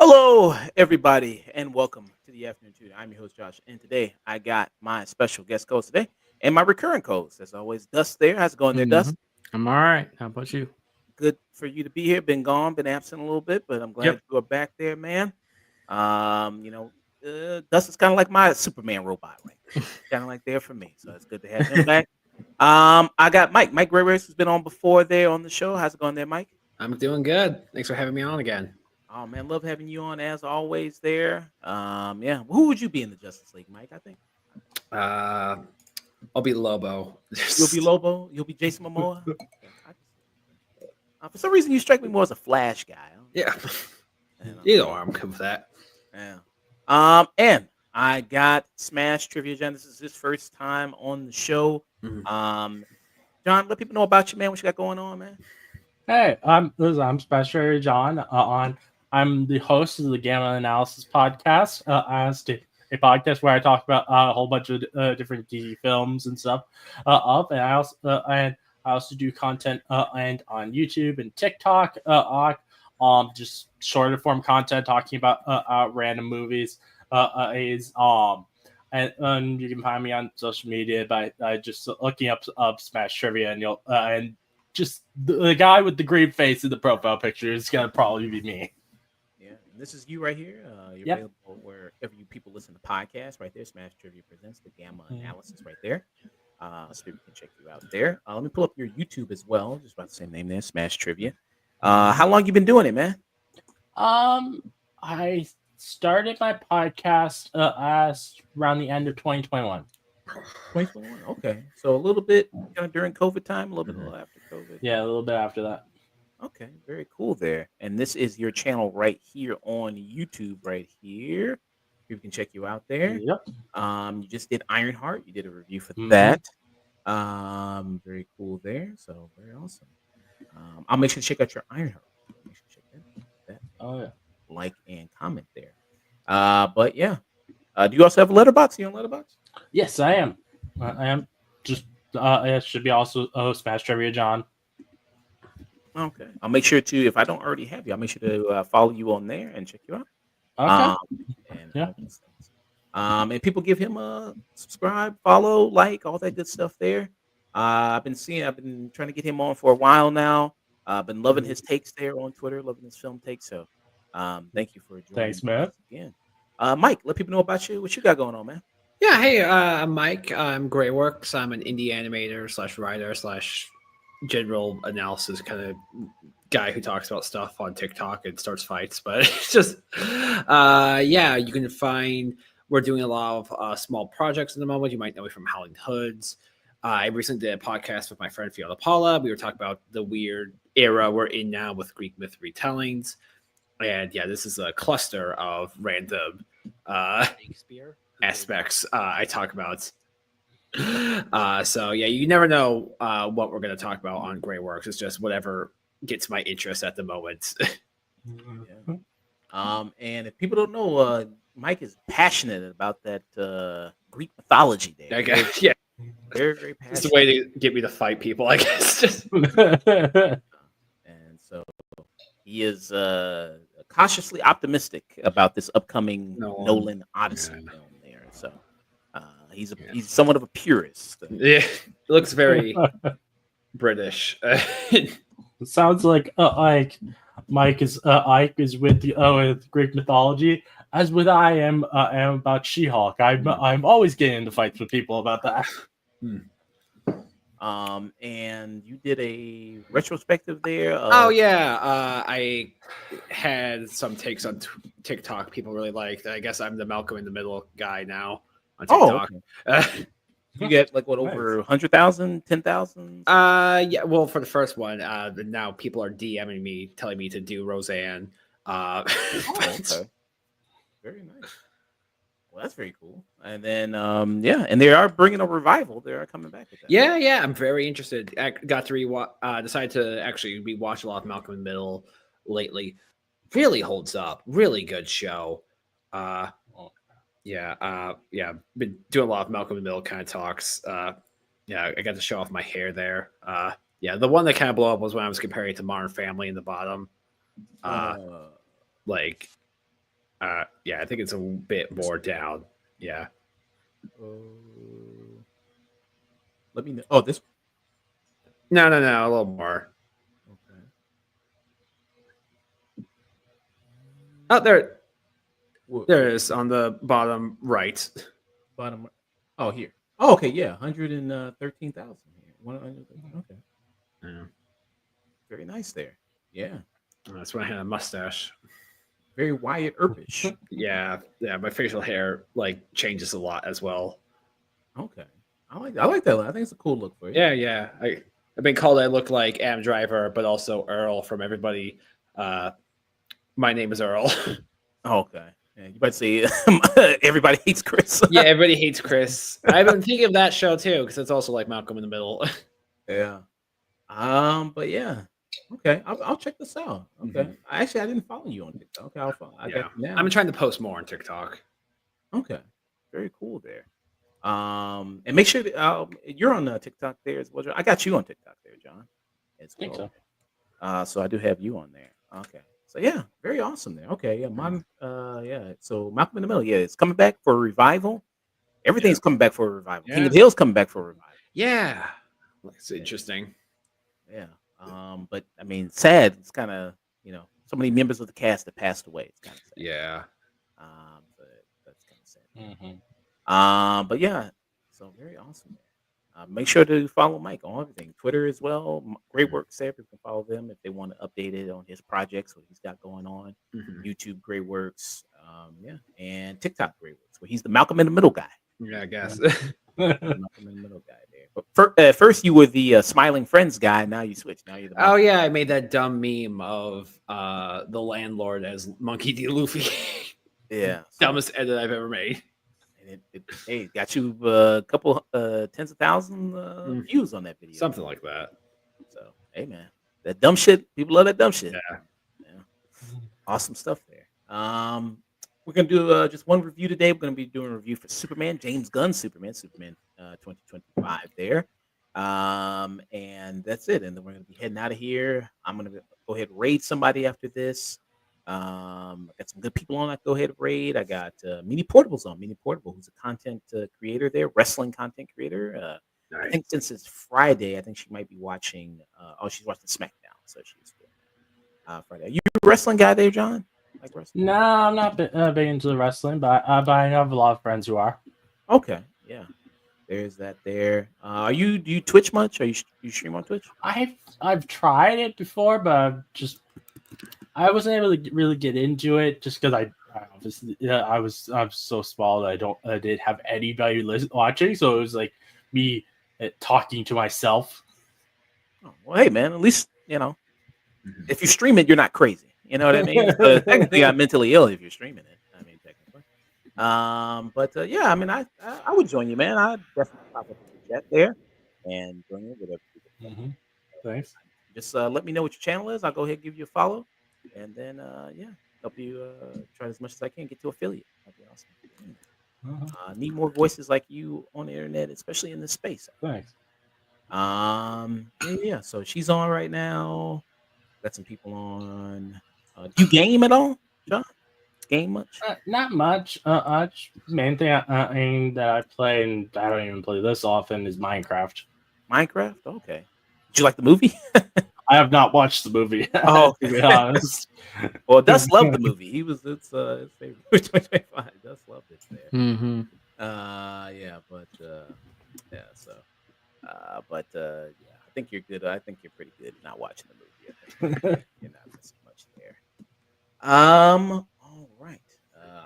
Hello, everybody, and welcome to the Afternoon Tutor. I'm your host, Josh, and today I got my special guest co-host today and my recurring co-host, as always, Dust there. How's it going there, Dust? I'm all right. How about you? Good for you to be here. Been gone, been absent a little bit, but I'm glad you are back there, man. Dust is kind of like my Superman robot, right? Kind of like there for me, so it's good to have him back. I got Mike Gray Race, who's been on before there on the show. How's it going there, Mike? I'm doing good. Thanks for having me on again. Oh man, love having you on as always there. Who would you be in the Justice League, Mike? I think I'll be Lobo. You'll be Lobo. You'll be Jason Momoa. For some reason, you strike me more as a Flash guy. Yeah, either or, I'm good with that. Yeah. And I got Smash Trivia John. This is his first time on the show. Mm-hmm. John, let people know about you, man. What you got going on, man? Hey, I'm Smash Trivia John. I'm the host of the Gamma Analysis podcast. A podcast where I talk about a whole bunch of different DC films and stuff. And I also do content and on YouTube and TikTok. Just shorter form content talking about random movies. And you can find me on social media by just looking up Smash Trivia, and you'll and just the guy with the green face in the profile picture is gonna probably be me. Yeah, and this is you right here. You're available wherever you people listen to podcasts. Right there, Smash Trivia presents the Gamma Analysis. Right there, so people can check you out there. Let me pull up your YouTube as well. Just about the same name there, Smash Trivia. How long you been doing it, man? I started my podcast around the end of 2021. 2021. Okay, so a little bit kind of during COVID time, a little bit after COVID. Yeah, a little bit after that. Okay, very cool there. And this is your channel right here on YouTube, right here. People can check you out there. Yep. You just did Ironheart. You did a review for that. Very cool there. So very awesome. I'll make sure to check out your Ironheart. Make sure to check that. Oh yeah. Like and comment there. But yeah. Do you also have a letterbox? You on letterbox? Yes, I am. I am. Just it should be also Smash Trivia John. Okay. I'll make sure to, if I don't already have you, I'll make sure to follow you on there and check you out. Okay. And people give him a subscribe, follow, like, all that good stuff there. I've been trying to get him on for a while now. I've been loving his takes there on Twitter, loving his film takes. So thank you for joining. Thanks, man. Again. Mike, let people know about you. What you got going on, man? Yeah, hey, I'm Mike. I'm Grayworks. I'm an indie animator / writer / general analysis kind of guy who talks about stuff on TikTok and starts fights. But it's just, you can find, we're doing a lot of small projects at the moment. You might know me from Howling Hoods. I recently did a podcast with my friend Fiona Paula. We were talking about the weird era we're in now with Greek myth retellings. And yeah, this is a cluster of random Shakespeare aspects I talk about. So yeah, you never know what we're going to talk about on Grayworks. It's just whatever gets my interest at the moment. And if people don't know, Mike is passionate about that Greek mythology there. Okay. Yeah, very, very passionate. It's the way to get me to fight people, I guess. And so he is cautiously optimistic about this upcoming Nolan Odyssey film there. So he's somewhat of a purist. Yeah, it looks very British. It sounds like Mike is Ike is with Greek mythology, as with I am about She-Hulk. I'm always getting into fights with people about that. And you did a retrospective there. I had some takes on TikTok people really liked. I guess I'm the Malcolm in the Middle guy now on TikTok. Okay. You get like what, over 100,000, 10,000? Yeah. Well, for the first one, now people are DMing me, telling me to do Roseanne. Okay. Very nice. Well, that's very cool. And then, and they are bringing a revival. They are coming back with that. Yeah. I'm very interested. I got to decided to actually rewatch a lot of Malcolm in the Middle lately. Really holds up. Really good show. Yeah, been doing a lot of Malcolm in the Middle kind of talks. Yeah, I got to show off my hair there. Yeah, the one that kind of blew up was when I was comparing it to Modern Family in the bottom. Like, yeah, I think it's a bit more down. Yeah. Let me know. Oh, this. No, a little more. Okay. Oh, there it is on the bottom right. Bottom. Oh, here. Oh, okay. Yeah, 113,000 here. 113. Okay. Yeah. Very nice there. Yeah. That's when I had a mustache. Very Wyatt Earpish. Yeah, my facial hair like changes a lot as well. Okay. I like that look. I think it's a cool look for you. Yeah. I've been called I look like Adam Driver, but also Earl from everybody. My name is Earl. Okay. Yeah, you might say everybody hates Chris. Yeah, everybody hates Chris. I've been thinking of that show too, because it's also like Malcolm in the Middle. Yeah. But yeah. Okay. I'll check this out. Okay. I didn't follow you on TikTok. Okay, I'll follow. I got you now. I'm trying to post more on TikTok. Okay. Very cool there. And make sure that, you're on TikTok there as well, John. I got you on TikTok there, John. As well. I think so. So I do have you on there. Okay. So yeah, very awesome there. Okay, yeah, yeah. So Malcolm in the Middle, yeah, it's coming back for a revival. Everything's coming back for a revival. Yeah. King of the Hill's coming back for a revival. Yeah, it's interesting. Yeah. But I mean, sad. It's kind of so many members of the cast that passed away. It's kind of sad. Yeah. But that's kind of sad. But yeah, so very awesome there. Make sure to follow Mike on everything. Twitter as well. Great work there. People can follow them if they want to update it on his projects, what he's got going on. YouTube, Great Works. Yeah. And TikTok, Great Works, where he's the Malcolm in the Middle guy. Yeah, I guess. Malcolm in the Middle guy there. But first you were the Smiling Friends guy. Now you switch. Now you're the Oh, yeah. I made that dumb meme of the landlord as Monkey D. Luffy. Yeah. Dumbest edit I've ever made. It got you a couple tens of thousands views on that video. Something like that. So, hey, man, that dumb shit. People love that dumb shit. Yeah. Awesome stuff there. We're gonna do just one review today. We're gonna be doing a review for Superman, James Gunn's Superman 2025 there. And that's it. And then we're gonna be heading out of here. I'm gonna go ahead and raid somebody after this. I got some good people on. I go ahead and raid. I got Mini Portable's on. Mini Portable, who's a content creator there, wrestling content creator. Nice. I think since it's Friday, I think she might be watching. She's watching SmackDown, so she's Friday. Are you a wrestling guy there, John? Like wrestling? No, I'm not big into the wrestling, but I have a lot of friends who are. Okay, yeah. There's that there. Do you Twitch much? Are you stream on Twitch? I've tried it before, but I wasn't able to really get into it just because I was so small that I didn't have anybody watching, so it was like me talking to myself. Oh, well, hey man, at least if you stream it, you're not crazy. You know what I mean? So technically, I'm mentally ill if you're streaming it. I mean, technically. But yeah, I mean, I would join you, man. I'd definitely pop up in the chat there and join you with everything. Thanks. Just let me know what your channel is. I'll go ahead and give you a follow, and then help you try as much as I can get to affiliate. That'd be awesome. Need more voices like you on the internet, especially in this space. Thanks. Yeah. So she's on right now. Got some people on. Do you game at all, John? Game much? Not much. Main thing that I play, and I don't even play this often, is Minecraft. Minecraft? Okay. Did you like the movie? I have not watched the movie. Oh, to be honest. Well, Dust loved the movie. It's his favorite 2025. Dust loved it there. Mm-hmm. Yeah, but yeah. So, but yeah, I think you're good. I think you're pretty good at not watching the movie. I think you're not missing much there. All right.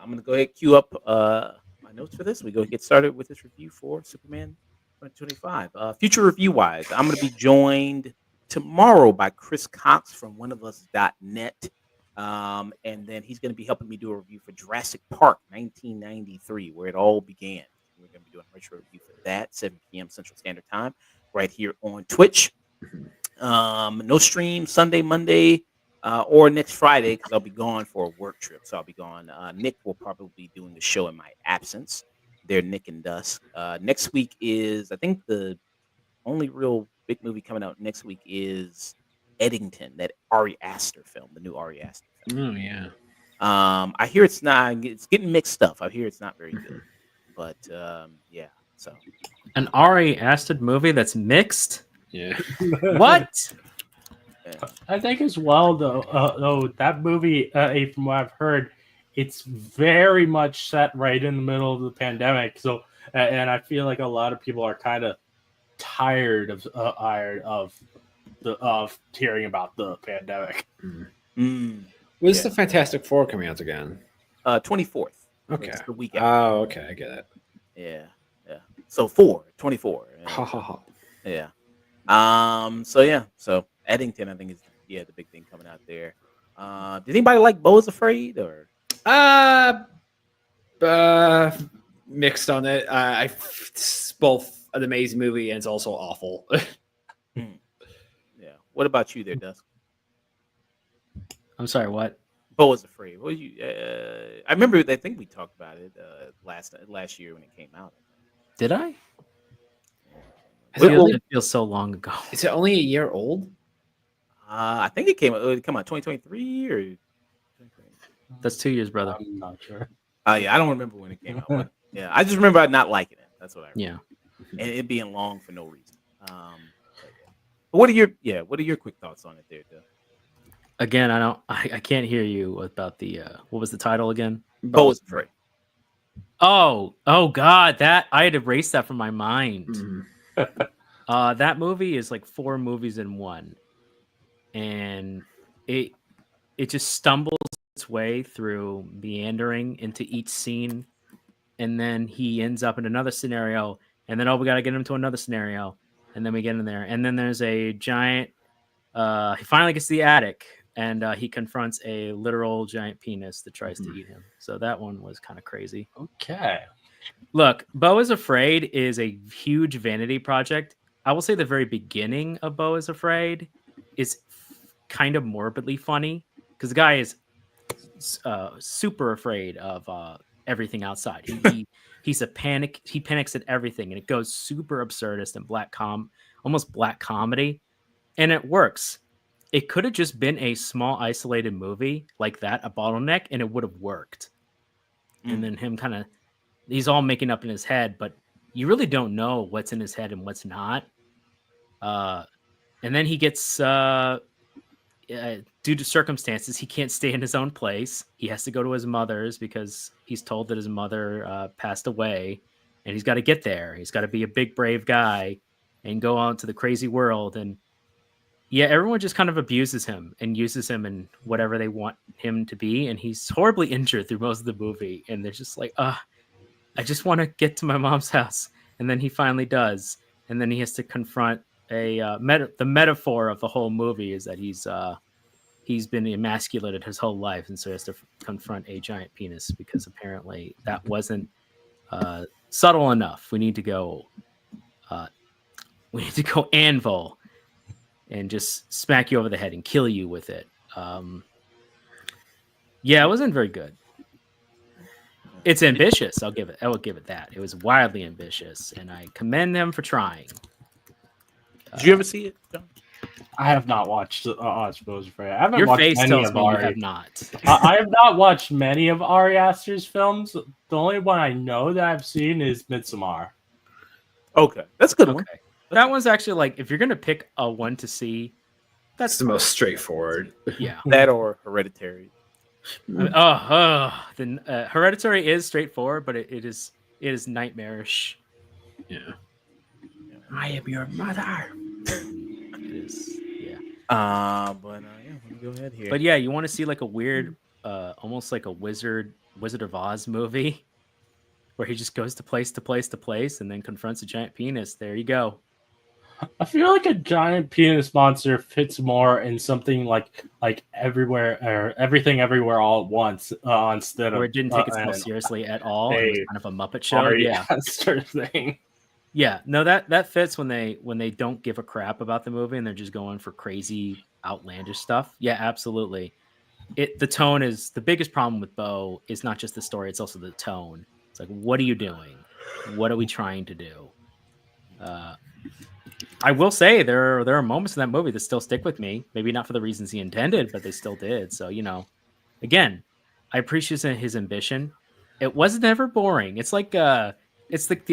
I'm gonna go ahead and queue up my notes for this. We go get started with this review for Superman 2025. Future review wise, I'm gonna be joined tomorrow by Chris Cox from oneofus.net. And then he's gonna be helping me do a review for Jurassic Park 1993, where it all began. We're gonna be doing a retro review for that, 7 p.m. Central Standard Time, right here on Twitch. No stream Sunday, Monday, or next Friday because I'll be gone for a work trip. So I'll be gone. Nick will probably be doing the show in my absence. They're Nick and Dusk. Next week is, I think, the only real big movie coming out next week is Eddington, that Ari Aster film, the new Ari Aster film. Oh yeah. I hear it's not. It's getting mixed stuff. I hear it's not very good, but yeah. So An Ari Aster movie that's mixed. Yeah. What? yeah. I think as well, though that movie, from what I've heard, it's very much set right in the middle of the pandemic. So, and I feel like a lot of people are kind of tired of hearing about the pandemic. When's the Fantastic Four coming out again? 24th. Okay. It's the weekend. Oh, okay, I get it. Yeah. So 24. Ha ha ha. Yeah. So Eddington, I think is the big thing coming out there. Did anybody like Beau is Afraid or? Mixed on it. It's both an amazing movie and it's also awful. Yeah. What about you there, Dusk? I'm sorry, what? Beau is Afraid. What you? I remember. I think we talked about it last year when it came out. Did I? It feels so long ago. Is it only a year old? I think it came out 2023 or. That's 2 years, brother. I'm not sure. Yeah, I don't remember when it came out. But yeah, I just remember not liking it. That's what I remember. Yeah. And it being long for no reason. What are your quick thoughts on it there, Duh? Again, I can't hear you about the what was the title again? Beau is Afraid. Oh God, that I had erased that from my mind. That movie is like 4 movies in one, and it just stumbles its way through meandering into each scene, and then he ends up in another scenario, and then we got to get him to another scenario, and then we get in there, and then there's a giant. He finally gets to the attic, and he confronts a literal giant penis that tries to eat him. So that one was kind of crazy. Okay. Look, Beau is Afraid is a huge vanity project. I will say the very beginning of Beau is Afraid is kind of morbidly funny because the guy is super afraid of everything outside. He's a panic. He panics at everything, and it goes super absurdist and almost black comedy, and it works. It could have just been a small isolated movie like that, a bottleneck, and it would have worked. And then him he's all making up in his head, but you really don't know what's in his head and what's not. And then he gets, due to circumstances, he can't stay in his own place. He has to go to his mother's because he's told that his mother passed away, and he's got to get there. He's got to be a big, brave guy and go out to the crazy world. And yeah, everyone just kind of abuses him and uses him in whatever they want him to be. And he's horribly injured through most of the movie. And they're just like, I just want to get to my mom's house. And then he finally does. And then he has to confront the metaphor of the whole movie is that he's been emasculated his whole life. And so he has to confront a giant penis because apparently that wasn't subtle enough. We need to go anvil and just smack you over the head and kill you with it. Yeah, it wasn't very good. It's ambitious. I will give it that. It was wildly ambitious, and I commend them for trying. Did you ever see it, John? I have not watched Beau is Afraid. I haven't Your watched face many tells of me you Ari. have not. I have not watched many of Ari Aster's films. The only one I know that I've seen is Midsommar. Okay, that's a good one. Okay. That one's actually like, if you're going to pick a one to see, That's the most straightforward. yeah. That or Hereditary. Then Hereditary is straightforward, but it is nightmarish. Yeah. I am your mother. It is, yeah. But yeah, let me go ahead here. But yeah, you want to see like a weird, almost like a Wizard of Oz movie, where he just goes to place to place to place and then confronts a giant penis. There you go. I feel like a giant penis monster fits more in something like everywhere or everything everywhere all at once instead of Where it didn't take itself seriously at all. It was kind of a Muppet show. Ari Yeah. Aster thing. Yeah, no, that fits when they don't give a crap about the movie and they're just going for crazy, outlandish stuff. Yeah, absolutely. The tone is the biggest problem with Bo is not just the story, it's also the tone. It's like, what are you doing? What are we trying to do? I will say there are moments in that movie that still stick with me. Maybe not for the reasons he intended, but they still did. So, again, I appreciate his ambition. It was never boring. It's like the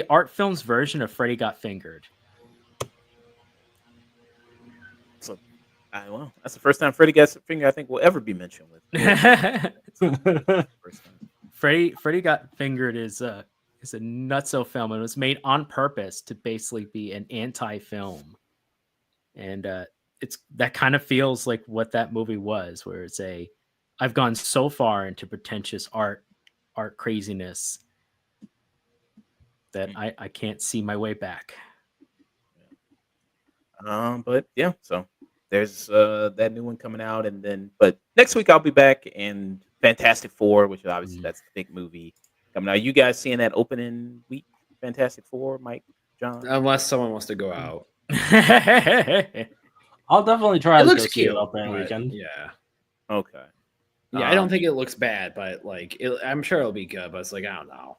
art film's version of Freddy Got Fingered. So, well, that's the first time Freddy Got Fingered I think will ever be mentioned with. First time. Freddy Got Fingered is a nutso film, and it was made on purpose to basically be an anti-film. And it's that kind of feels like what that movie was, where it's I've gone so far into pretentious art craziness that I can't see my way back. But yeah, so there's that new one coming out, but next week I'll be back and Fantastic Four, which obviously that's the big movie coming out. You guys seeing that opening week, Fantastic Four, Mike, John? Unless someone wants to go out. I'll definitely try It to looks go see cute, it opening but weekend. Yeah. Okay. Yeah, I don't think it looks bad, but I'm sure it'll be good. But it's like, I don't know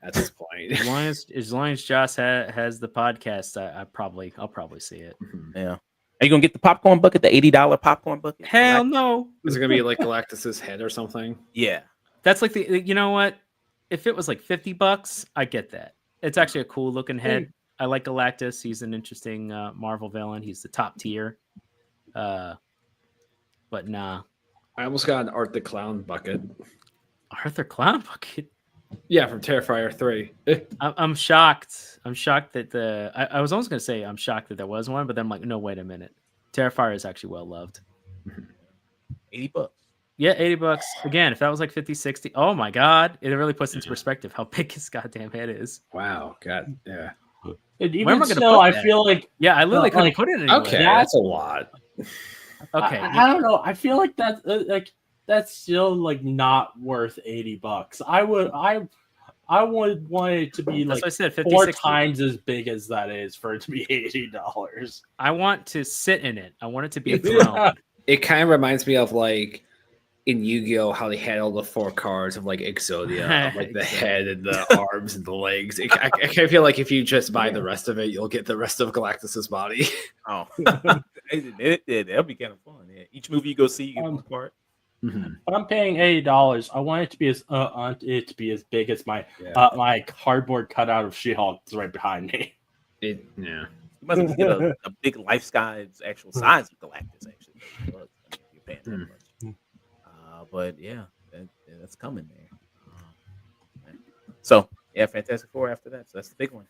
at this point. as long as Josh has the podcast, I'll probably see it. Yeah. Are you gonna get the popcorn bucket, the $80 popcorn bucket? Hell no. Is it gonna be like Galactus's head or something? Yeah. That's like you know what? If it was like $50, I get that. It's actually a cool looking head. I like Galactus. He's an interesting Marvel villain. He's the top tier. But nah. I almost got an Art the Clown bucket. Arthur Clown bucket? Yeah, from Terrifier 3. I'm shocked. I'm shocked that I was almost going to say I'm shocked that there was one, but then I'm like, no, wait a minute. Terrifier is actually well loved. $80. Yeah, $80. Again, if that was like 50, 60, oh my God. It really puts into perspective how big his goddamn head is. Wow. God. Yeah. And Where am even I gonna still, put I that? feel like Yeah, I literally couldn't like, put it anywhere. Okay, that's a lot. Okay. I don't know. I feel like that's still like not worth $80. I would want it to be That's like what I said, 50, 4 60. times as big as that is for it to be $80. I want to sit in it. I want it to be a throne. Yeah. It kind of reminds me of like in Yu-Gi-Oh how they had all the 4 cards of like Exodia, of, like the head and the arms and the legs. I kind of feel like if you just buy the rest of it, you'll get the rest of Galactus's body. Oh, that'll be kind of fun. Yeah. Each movie you go see, you get one part. But I'm paying $80. I want it to be as big as my my cardboard cutout of She-Hulk is right behind me. Yeah. You might as well get a big life size, actual size of Galactus. Actually, you're paying that much. But yeah, that's coming there. So yeah, Fantastic Four after that. So that's the big one.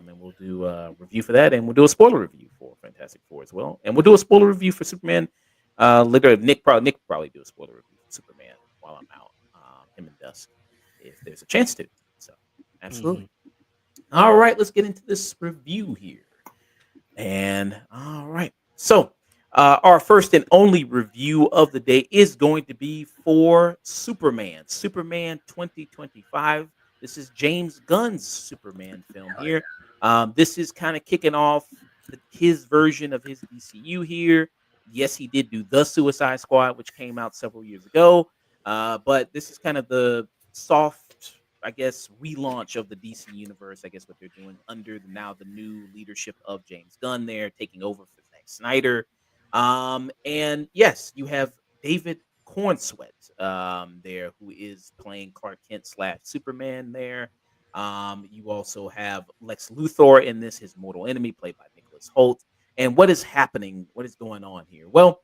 And we'll do a review for that, and we'll do a spoiler review for Fantastic Four as well, and we'll do a spoiler review for Superman. Later, Nick probably do a spoiler review for Superman while I'm out. Him and Dusk, if there's a chance to. So absolutely. All right, let's get into this review here. And all right, so our first and only review of the day is going to be for Superman 2025. This is James Gunn's Superman film here. This is kind of kicking off his version of his DCU here. Yes, he did do The Suicide Squad, which came out several years ago. But this is kind of the soft, I guess, relaunch of the DC universe. I guess what they're doing under the new leadership of James Gunn there, taking over for Zack Snyder. And yes, you have David Cornsweet there, who is playing Clark Kent / Superman there. You also have Lex Luthor in this, his mortal enemy, played by Nicholas Hoult. And what is happening? What is going on here? Well,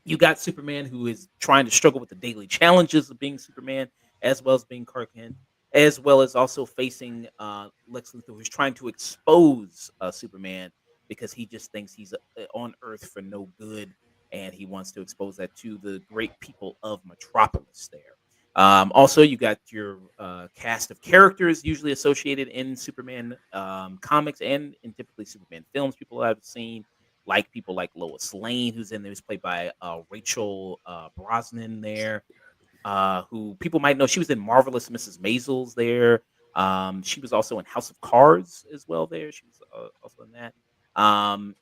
you got Superman, who is trying to struggle with the daily challenges of being Superman, as well as being Clark Kent, as well as also facing Lex Luthor, who's trying to expose Superman because he just thinks he's on Earth for no good, and he wants to expose that to the great people of Metropolis there. Also, you got your cast of characters usually associated in Superman comics and in typically Superman films. People I've seen, like people like Lois Lane, who's in there, who's played by Rachel Brosnahan there, who people might know. She was in Marvelous Mrs. Maisels there. She was also in House of Cards as well. She was also in that.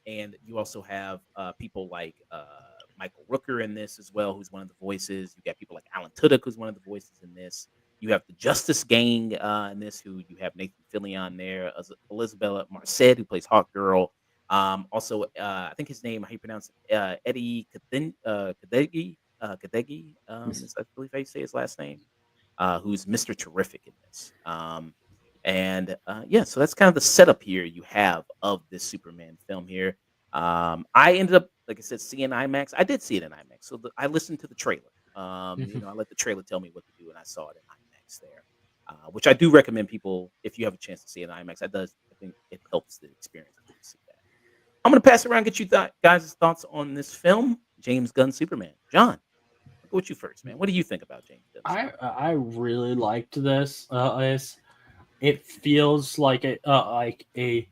And you also have people like Michael Rooker in this as well, who's one of the voices. You got people like Alan Tudyk, who's one of the voices in this. You have the Justice Gang in this, who you have Nathan Fillion there, Elizabeth Marcet, who plays Hawk Girl. Also, I think his name, how you pronounce it, Eddie Kadegi, is I believe how you say his last name, who's Mr. Terrific in this. Yeah, so that's kind of the setup here you have of this Superman film here. I ended up, like I said, seeing IMAX. I did see it in IMAX, so I listened to the trailer. I let the trailer tell me what to do, and I saw it in IMAX there, which I do recommend people if you have a chance to see it in IMAX. I think it helps the experience to see that. I'm gonna pass it around, get you guys' thoughts on this film, James Gunn Superman. John, I'll go with you first, man. What do you think about James Gunn? I really liked this. It feels like a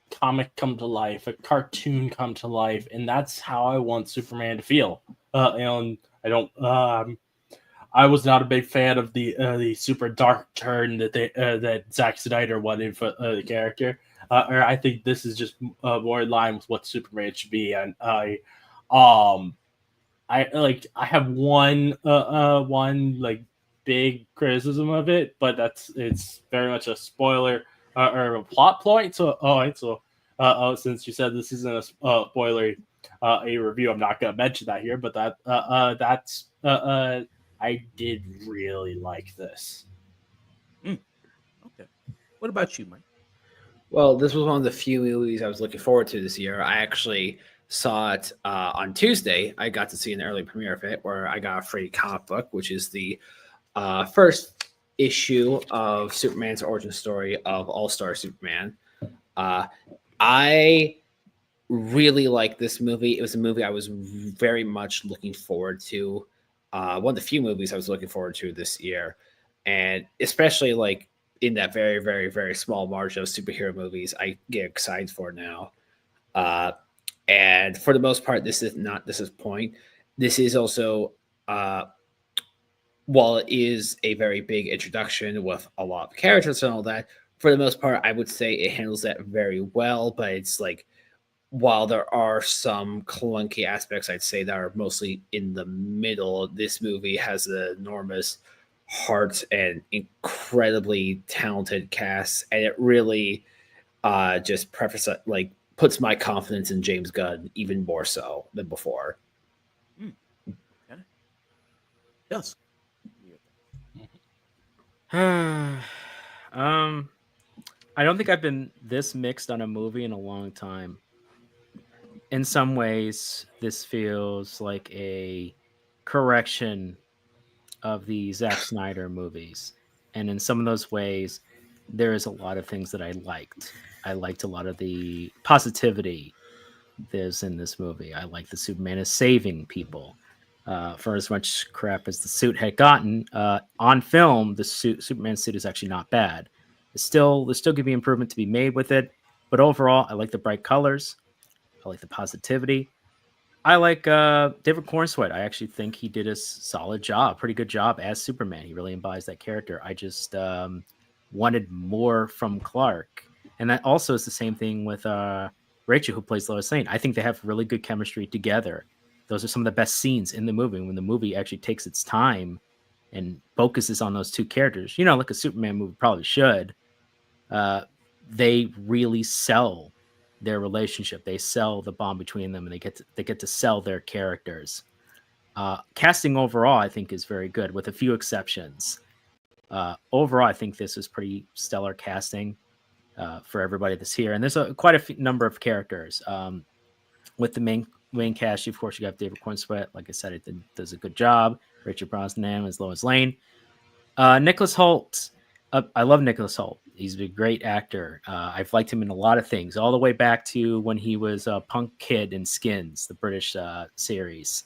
comic come to life, a cartoon come to life, and that's how I want Superman to feel. And I don't. I was not a big fan of the super dark turn that Zack Snyder wanted for the character. Or I think this is just more in line with what Superman should be, and I have one like big criticism of it, but it's very much a spoiler or a plot point. So since you said this isn't a spoiler a review, I'm not going to mention that here. But that's I did really like this. Okay, what about you, Mike? Well, this was one of the few movies I was looking forward to this year. I actually saw it on Tuesday. I got to see an early premiere of it where I got a free comic book, which is the first issue of Superman's origin story of All-Star Superman. I really like this movie. It was a movie I was very much looking forward to. One of the few movies I was looking forward to this year. And especially like in that very, very, very small margin of superhero movies, I get excited for now. And for the most part, this is point. This is also, while it is a very big introduction with a lot of characters and all that, for the most part, I would say it handles that very well. But it's like, while there are some clunky aspects, I'd say that are mostly in the middle. This movie has an enormous heart and incredibly talented cast, and it really just puts my confidence in James Gunn even more so than before. Okay. Yes. I don't think I've been this mixed on a movie in a long time. In some ways, this feels like a correction of the Zack Snyder movies. And in some of those ways, there is a lot of things that I liked. I liked a lot of the positivity there's in this movie. I like the Superman is saving people. For as much crap as the suit had gotten, on film, the Superman suit is actually not bad. There's still could be improvement to be made with it. But overall, I like the bright colors. I like the positivity. I like David Cornsweet. I actually think he did a solid job, pretty good job as Superman. He really embodies that character. I just wanted more from Clark. And that also is the same thing with Rachel, who plays Lois Lane. I think they have really good chemistry together. Those are some of the best scenes in the movie, when the movie actually takes its time and focuses on those two characters. Like a Superman movie probably should. They really sell their relationship. They sell the bond between them, and they get to sell their characters. Casting overall, I think, is very good, with a few exceptions. Overall, I think this is pretty stellar casting for everybody that's here, and there's quite a number of characters. With the main cast, of course, you got David Cornsweet. Like I said, it does a good job. Richard Brosnan as Lois Lane. Nicholas Hoult. I love Nicholas Hoult. He's a great actor. I've liked him in a lot of things, all the way back to when he was a punk kid in Skins, the British series.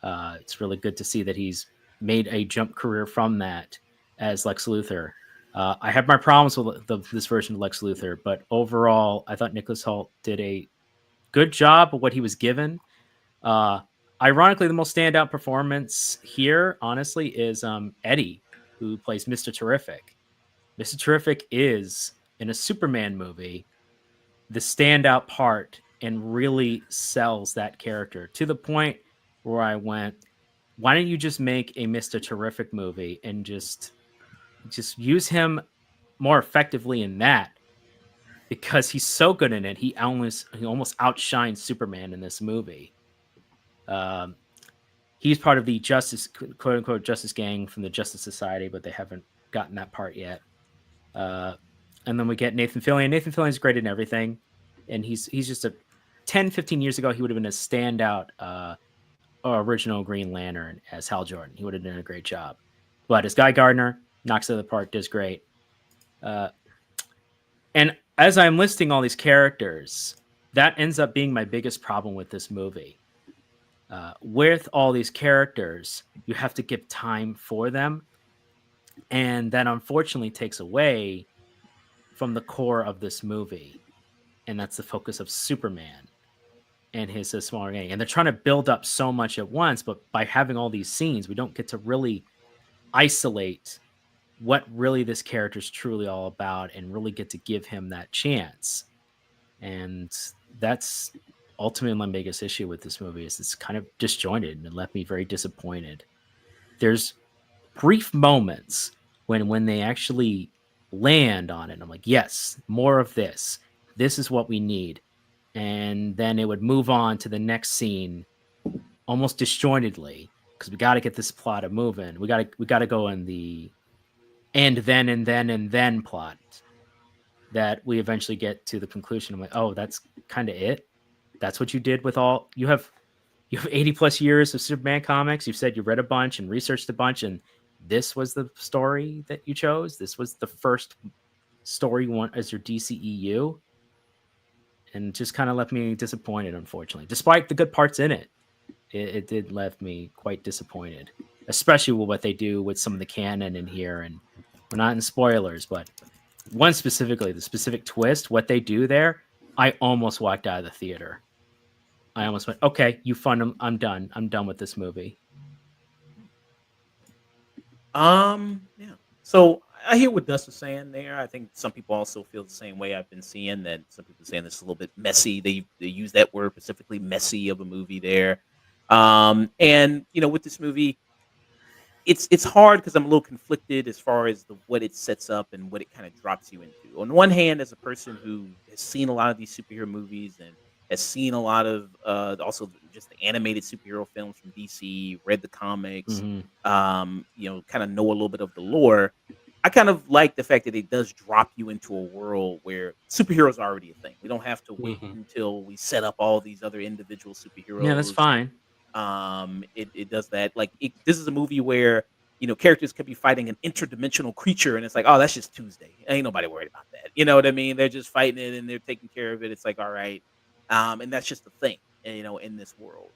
It's really good to see that he's made a jump career from that as Lex Luthor. I have my problems with this version of Lex Luthor, but overall, I thought Nicholas Hoult did a good job of what he was given. Ironically, the most standout performance here, honestly, is Eddie, who plays Mr. Terrific. Mr. Terrific is, in a Superman movie, the standout part and really sells that character to the point where I went, why don't you just make a Mr. Terrific movie and just use him more effectively in that? Because he's so good in it, he almost outshines Superman in this movie. He's part of the Justice, quote unquote, Justice Gang from the Justice Society, but they haven't gotten that part yet. And then we get Nathan Fillion. Nathan Fillion's great in everything, and he's just 10-15 years ago, he would have been a standout original Green Lantern as Hal Jordan. He would have done a great job. But as Guy Gardner, knocks it out of the park, does great. And as I'm listing all these characters, that ends up being my biggest problem with this movie. With all these characters, you have to give time for them. And that unfortunately takes away from the core of this movie. And that's the focus of Superman and his smaller gang. And they're trying to build up so much at once, but by having all these scenes, we don't get to really isolate what really this character is truly all about and really get to give him that chance. And that's ultimately my biggest issue with this movie, is it's kind of disjointed and it left me very disappointed. There's brief moments when they actually land on it. I'm like, yes, more of this. This is what we need. And then it would move on to the next scene almost disjointedly, because we got to get this plot moving. We got to go in the and then plot that we eventually get to the conclusion. I'm like, oh, that's kind of it. That's what you did with all you have 80 plus years of Superman comics. You've said you read a bunch and researched a bunch, and this was the story that you chose. This was the first story you want as your DCEU. And just kind of left me disappointed, unfortunately. Despite the good parts in it, it did left me quite disappointed, especially with what they do with some of the canon in here. And we're not in spoilers, but one specifically, the specific twist, what they do there, I almost walked out of the theater. I almost went, okay, you fund them. I'm done. I'm done with this movie. Yeah. So I hear what Dust was saying there. I think some people also feel the same way. I've been seeing that some people are saying this is a little bit messy. They use that word specifically, messy, of a movie there. And with this movie, it's hard because I'm a little conflicted as far as what it sets up and what it kind of drops you into. On one hand, as a person who has seen a lot of these superhero movies and has seen a lot of also just the animated superhero films from DC, read the comics, kind of know a little bit of the lore. I kind of like the fact that it does drop you into a world where superheroes are already a thing. We don't have to wait until we set up all these other individual superheroes. Yeah, that's fine. It does that. This is a movie where characters could be fighting an interdimensional creature, and it's like, oh, that's just Tuesday. Ain't nobody worried about that. You know what I mean? They're just fighting it and they're taking care of it. It's like, all right, and that's just the thing, in this world,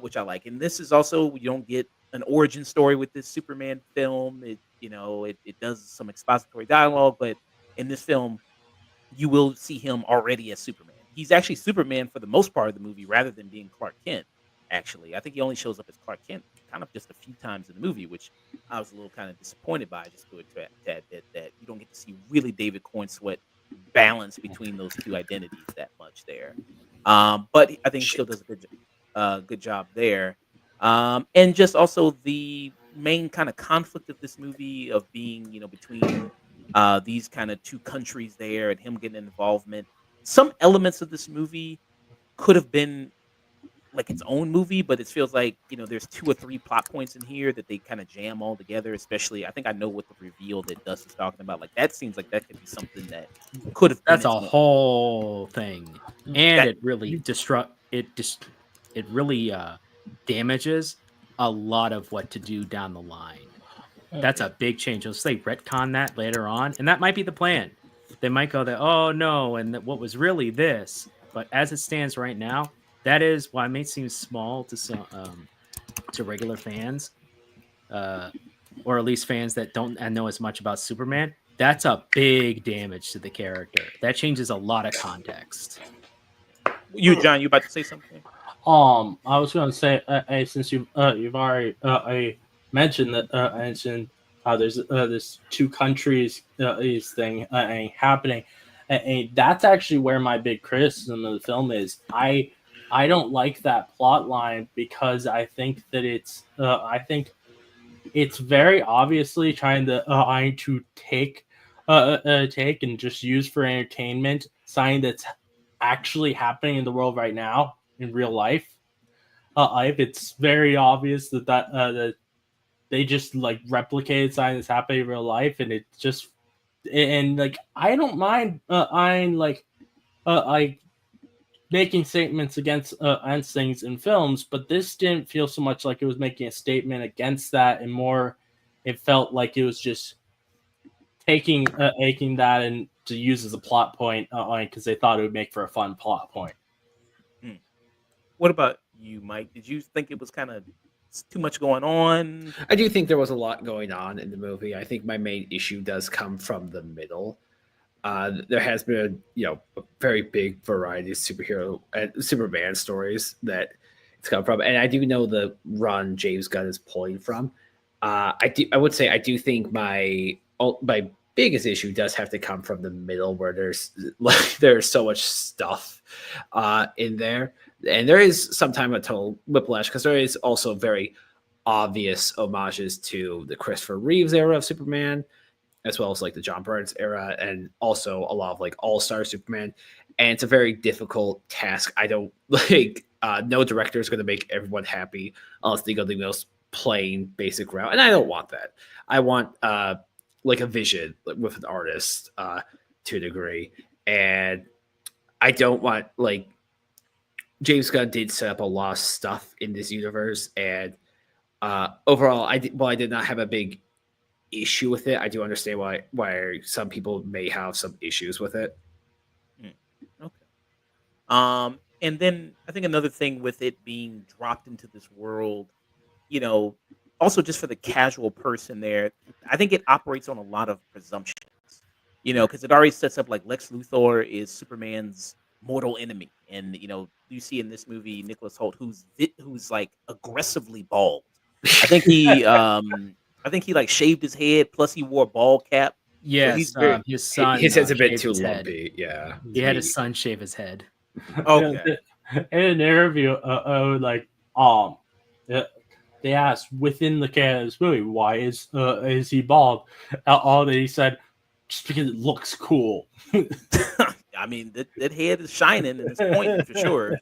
which I like. And this is also, you don't get an origin story with this Superman film. It does some expository dialogue, but in this film, you will see him already as Superman. He's actually Superman for the most part of the movie, rather than being Clark Kent. Actually, I think he only shows up as Clark Kent kind of just a few times in the movie, which I was a little kind of disappointed by, just to that you don't get to see really David Cornsweet balance between those two identities that much there. But I think he still does a good job there. And just also the main kind of conflict of this movie of being, between these kind of two countries there and him getting involvement. Some elements of this movie could have been like its own movie, but it feels like, there's 2 or 3 plot points in here that they kind of jam all together. Especially, I think I know what the reveal that Dust is talking about. Like, that seems like that could be something that could have. That's a whole thing, and it really it really damages a lot of what to do down the line. That's a big change. Let's say retcon that later on, and that might be the plan. They might go that, oh no, and what was really this. But as it stands right now, that is why it may seem small to regular fans, or at least fans that don't know as much about Superman. That's a big damage to the character. That changes a lot of context. John, you about to say something? I was going to say, since you've already mentioned there's this two countries is thing happening, and that's actually where my big criticism of the film is. I don't like that plot line because I think that it's very obviously trying to take and just use for entertainment something that's actually happening in the world right now in real life. It's very obvious that they just like replicated something that's happening in real life, and it just and like I don't mind like making statements against things in films, but this didn't feel so much like it was making a statement against that, and more it felt like it was just taking that and to use as a plot point because they thought it would make for a fun plot point. What about you, Mike? Did you think it was kind of too much going on? I do think there was a lot going on in the movie. I think my main issue does come from the middle. There has been a very big variety of superhero and Superman stories that it's come from, and I do know the run James Gunn is pulling from. I would say I do think my biggest issue does have to come from the middle, where there's so much stuff in there, and there is sometimes a total whiplash because there is also very obvious homages to the Christopher Reeves era of Superman, as well as like the John Burns era, and also a lot of like all-star Superman. And it's a very difficult task. I don't like no director is going to make everyone happy unless they go the most plain basic route. And I don't want that. I want like a vision with an artist to a degree. And I don't want like James Gunn did set up a lot of stuff in this universe. And overall, I did not have a big issue with it. I do understand why some people may have some issues with it. Okay. And then I think another thing with it being dropped into this world, also just for the casual person there, I think it operates on a lot of presumptions, because it already sets up like Lex Luthor is Superman's mortal enemy. And, you see in this movie, Nicholas Hoult, who's like aggressively bald. I think he like shaved his head, plus he wore a ball cap. Yes, so his son. His head's a bit shaved too his head. lumpy. Yeah, He had his son shave his head. Okay. In an interview, they asked within the canon of this movie, why is he bald? All that he said, just because it looks cool. I mean, that head is shining and it's pointing for sure.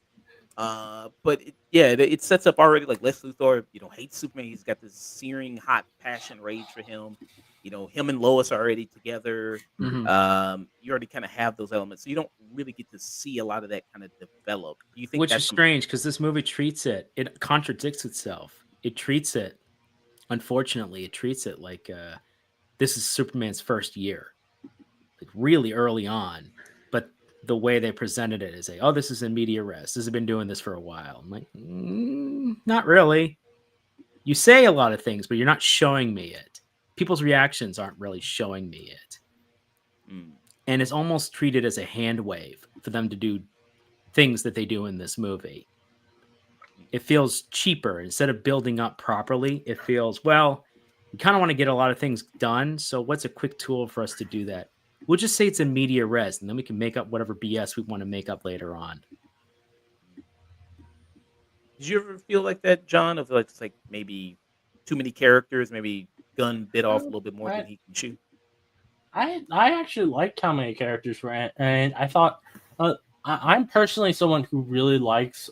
But it sets up already like Lex Luthor, hates Superman. He's got this searing hot passion rage for him. Him and Lois are already together. Mm-hmm. You already kind of have those elements, so you don't really get to see a lot of that kind of develop. Do you think Which that's is strange because this movie it contradicts itself. It treats it, unfortunately, like this is Superman's first year, like really early on. But the way they presented it is like, oh, this is in media res. This has been doing this for a while. I'm like, not really. You say a lot of things, but you're not showing me it. People's reactions aren't really showing me it. And it's almost treated as a hand wave for them to do things that they do in this movie. It feels cheaper. Instead of building up properly, it feels, well, we kind of want to get a lot of things done. So what's a quick tool for us to do that? We'll just say it's in media res, and then we can make up whatever BS we want to make up later on. Did you ever feel like that, John? Of like, it's like maybe too many characters, maybe Gunn bit off a little bit more than he can chew? I actually liked how many characters were in, and I thought I'm personally someone who really likes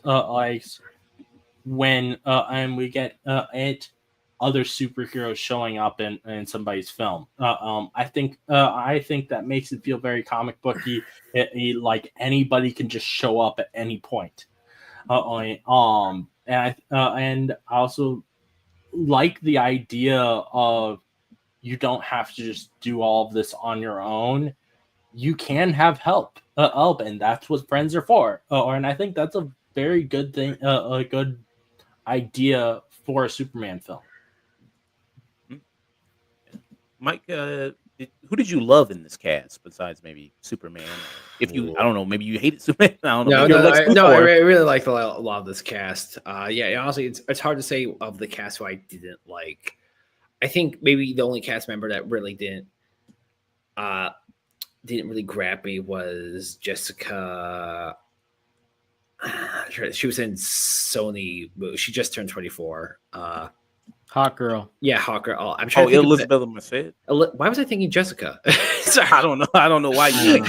when and we get other superheroes showing up in somebody's film. I think that makes it feel very comic booky. Like anybody can just show up at any point. And I also like the idea of you don't have to just do all of this on your own. You can have help, and that's what friends are for. And I think that's a very good thing, a good idea for a Superman film. Mike, who did you love in this cast besides maybe Superman? If you, I don't know, maybe you hated Superman. I don't know. I really liked a lot of this cast. Honestly, it's hard to say of the cast who I didn't like. I think maybe the only cast member that really didn't really grab me was Jessica. She was in Sony. She just turned 24. Hot girl. Yeah, Hawker. Oh, I'm trying Oh, to think Elizabeth Merced. Why was I thinking Jessica? Sorry. I don't know. I don't know why you.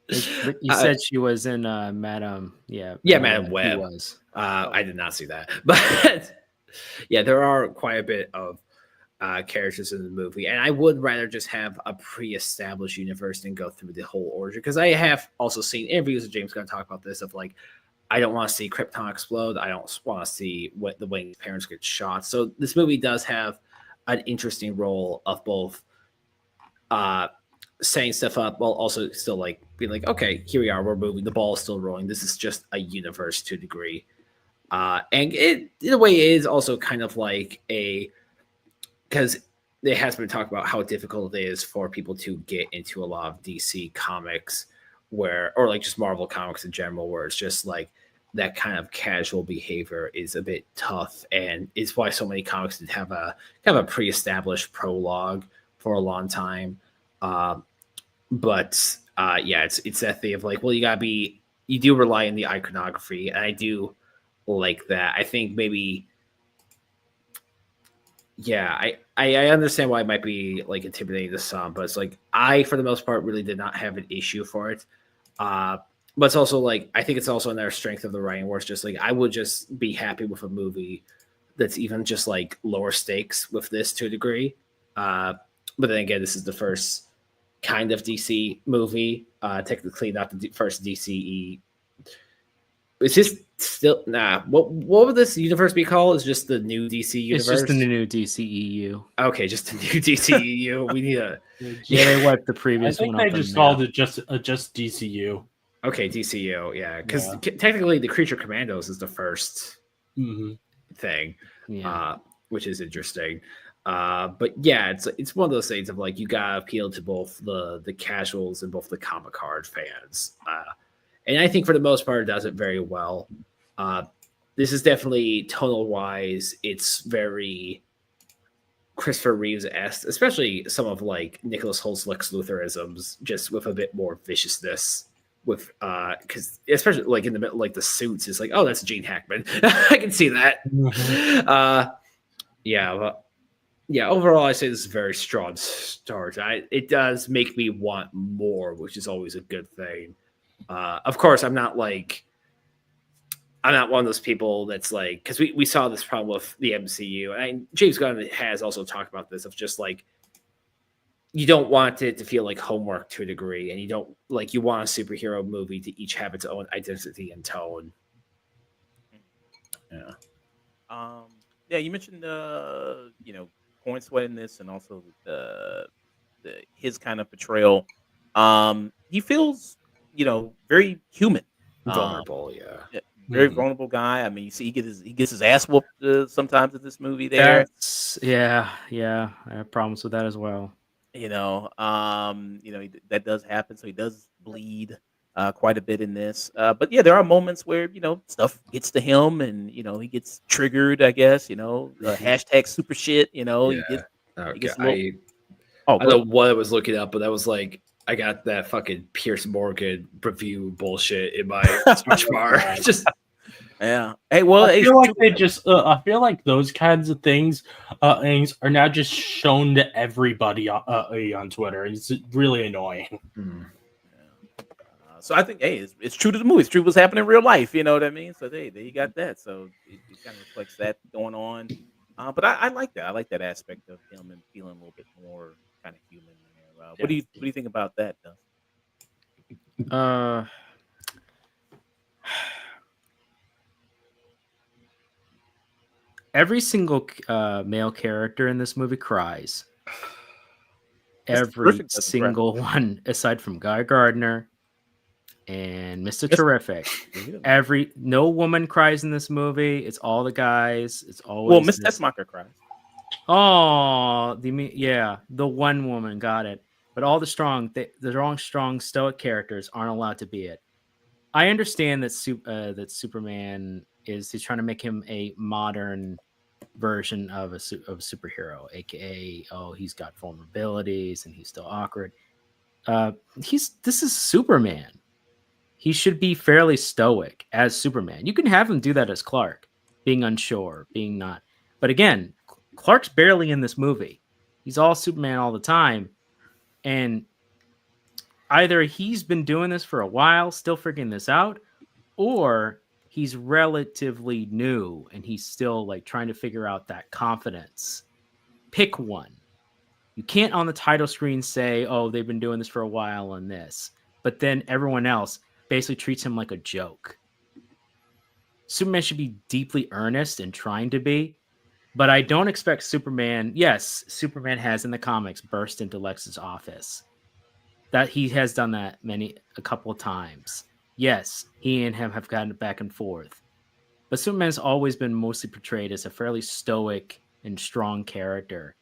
You said she was in Madam. Yeah, Madam Web. He was. I did not see that, but yeah, there are quite a bit of characters in the movie, and I would rather just have a pre-established universe than go through the whole origin, because I have also seen interviews of James Gunn talk about this, of like, I don't want to see Krypton explode, I don't want to see what the Wayne's parents get shot. So this movie does have an interesting role of both setting stuff up while also still like being like, okay, here we are, we're moving, the ball is still rolling, this is just a universe to a degree. And it in a way is also kind of like because it has been talked about how difficult it is for people to get into a lot of DC comics or like just Marvel comics in general, where it's just like that kind of casual behavior is a bit tough, and it's why so many comics did have a kind of a pre-established prologue for a long time. But it's that thing of like, well, you do rely on the iconography, and I do like that. I think maybe, I understand why it might be like intimidating to some, but it's like I, for the most part, really did not have an issue for it. But it's also like, I think it's also another strength of the writing, where it's just like I would just be happy with a movie that's even just like lower stakes with this to a degree. But then again, this is the first kind of DC movie, technically not the first DCE. It's just still What would this universe be called? It's just the new DC universe. It's just the new DCEU. Okay, just the new DCEU. We need a they wiped the previous I think one. they just called it just DCU. Okay, DCU. Yeah, because technically the Creature Commandos is the first thing, which is interesting. But yeah, it's one of those things of like, you gotta appeal to both the casuals and both the comic card fans. And I think for the most part, it does it very well. This is definitely tonal wise, it's very Christopher Reeves-esque, especially some of like Nicholas Holt's Lex Luthor-isms, just with a bit more viciousness. With because especially like in the middle, like the suits is like, oh, that's Gene Hackman. I can see that. Overall, I say this is a very strong start. It does make me want more, which is always a good thing. Of course, I'm not one of those people that's like, because we saw this problem with the MCU, and James Gunn has also talked about this, of just like, you don't want it to feel like homework to a degree, and you want a superhero movie to each have its own identity and tone. Yeah. You mentioned Corn Sweat in this, and also his kind of portrayal. He feels very human, Vulnerable. very vulnerable guy. I mean, you see, he gets his ass whooped sometimes in this movie. There, I have problems with that as well. That does happen. So he does bleed quite a bit in this. But yeah, there are moments where stuff gets to him, and he gets triggered. I guess hashtag super shit. He gets I don't know what I was looking up, but I was like, I got that fucking Pierce Morgan review bullshit in my search bar. Just Hey, well, I feel like I feel like those kinds of things are now just shown to everybody on Twitter. It's really annoying. So I think, hey, it's true to the movie. It's true to what's happening in real life. You know what I mean? So there you got that. So it kind of reflects that going on. But I like that. I like that aspect of him and feeling a little bit more kind of human. What do you think about that, though? Every single male character in this movie cries. Every single one, aside from Guy Gardner and Mr. Terrific. No woman cries in this movie. It's all the guys. It's always Miss Tessmacher cries. Oh, the one woman, got it. But all the strong stoic characters aren't allowed to be it. I understand that Superman he's trying to make him a modern version of a superhero, aka he's got vulnerabilities and he's still awkward. This is Superman. He should be fairly stoic as Superman. You can have him do that as Clark, being unsure, being not. But again, Clark's barely in this movie. He's all Superman all the time. And either he's been doing this for a while, still figuring this out, or he's relatively new and he's still like trying to figure out that confidence. Pick one. You can't on the title screen say, oh, they've been doing this for a while on this. But then everyone else basically treats him like a joke. Superman should be deeply earnest and trying to be, but I don't expect Superman. Yes, Superman has in the comics burst into Lex's office. That he has done that a couple of times. Yes, he and him have gotten back and forth. But Superman's always been mostly portrayed as a fairly stoic and strong character.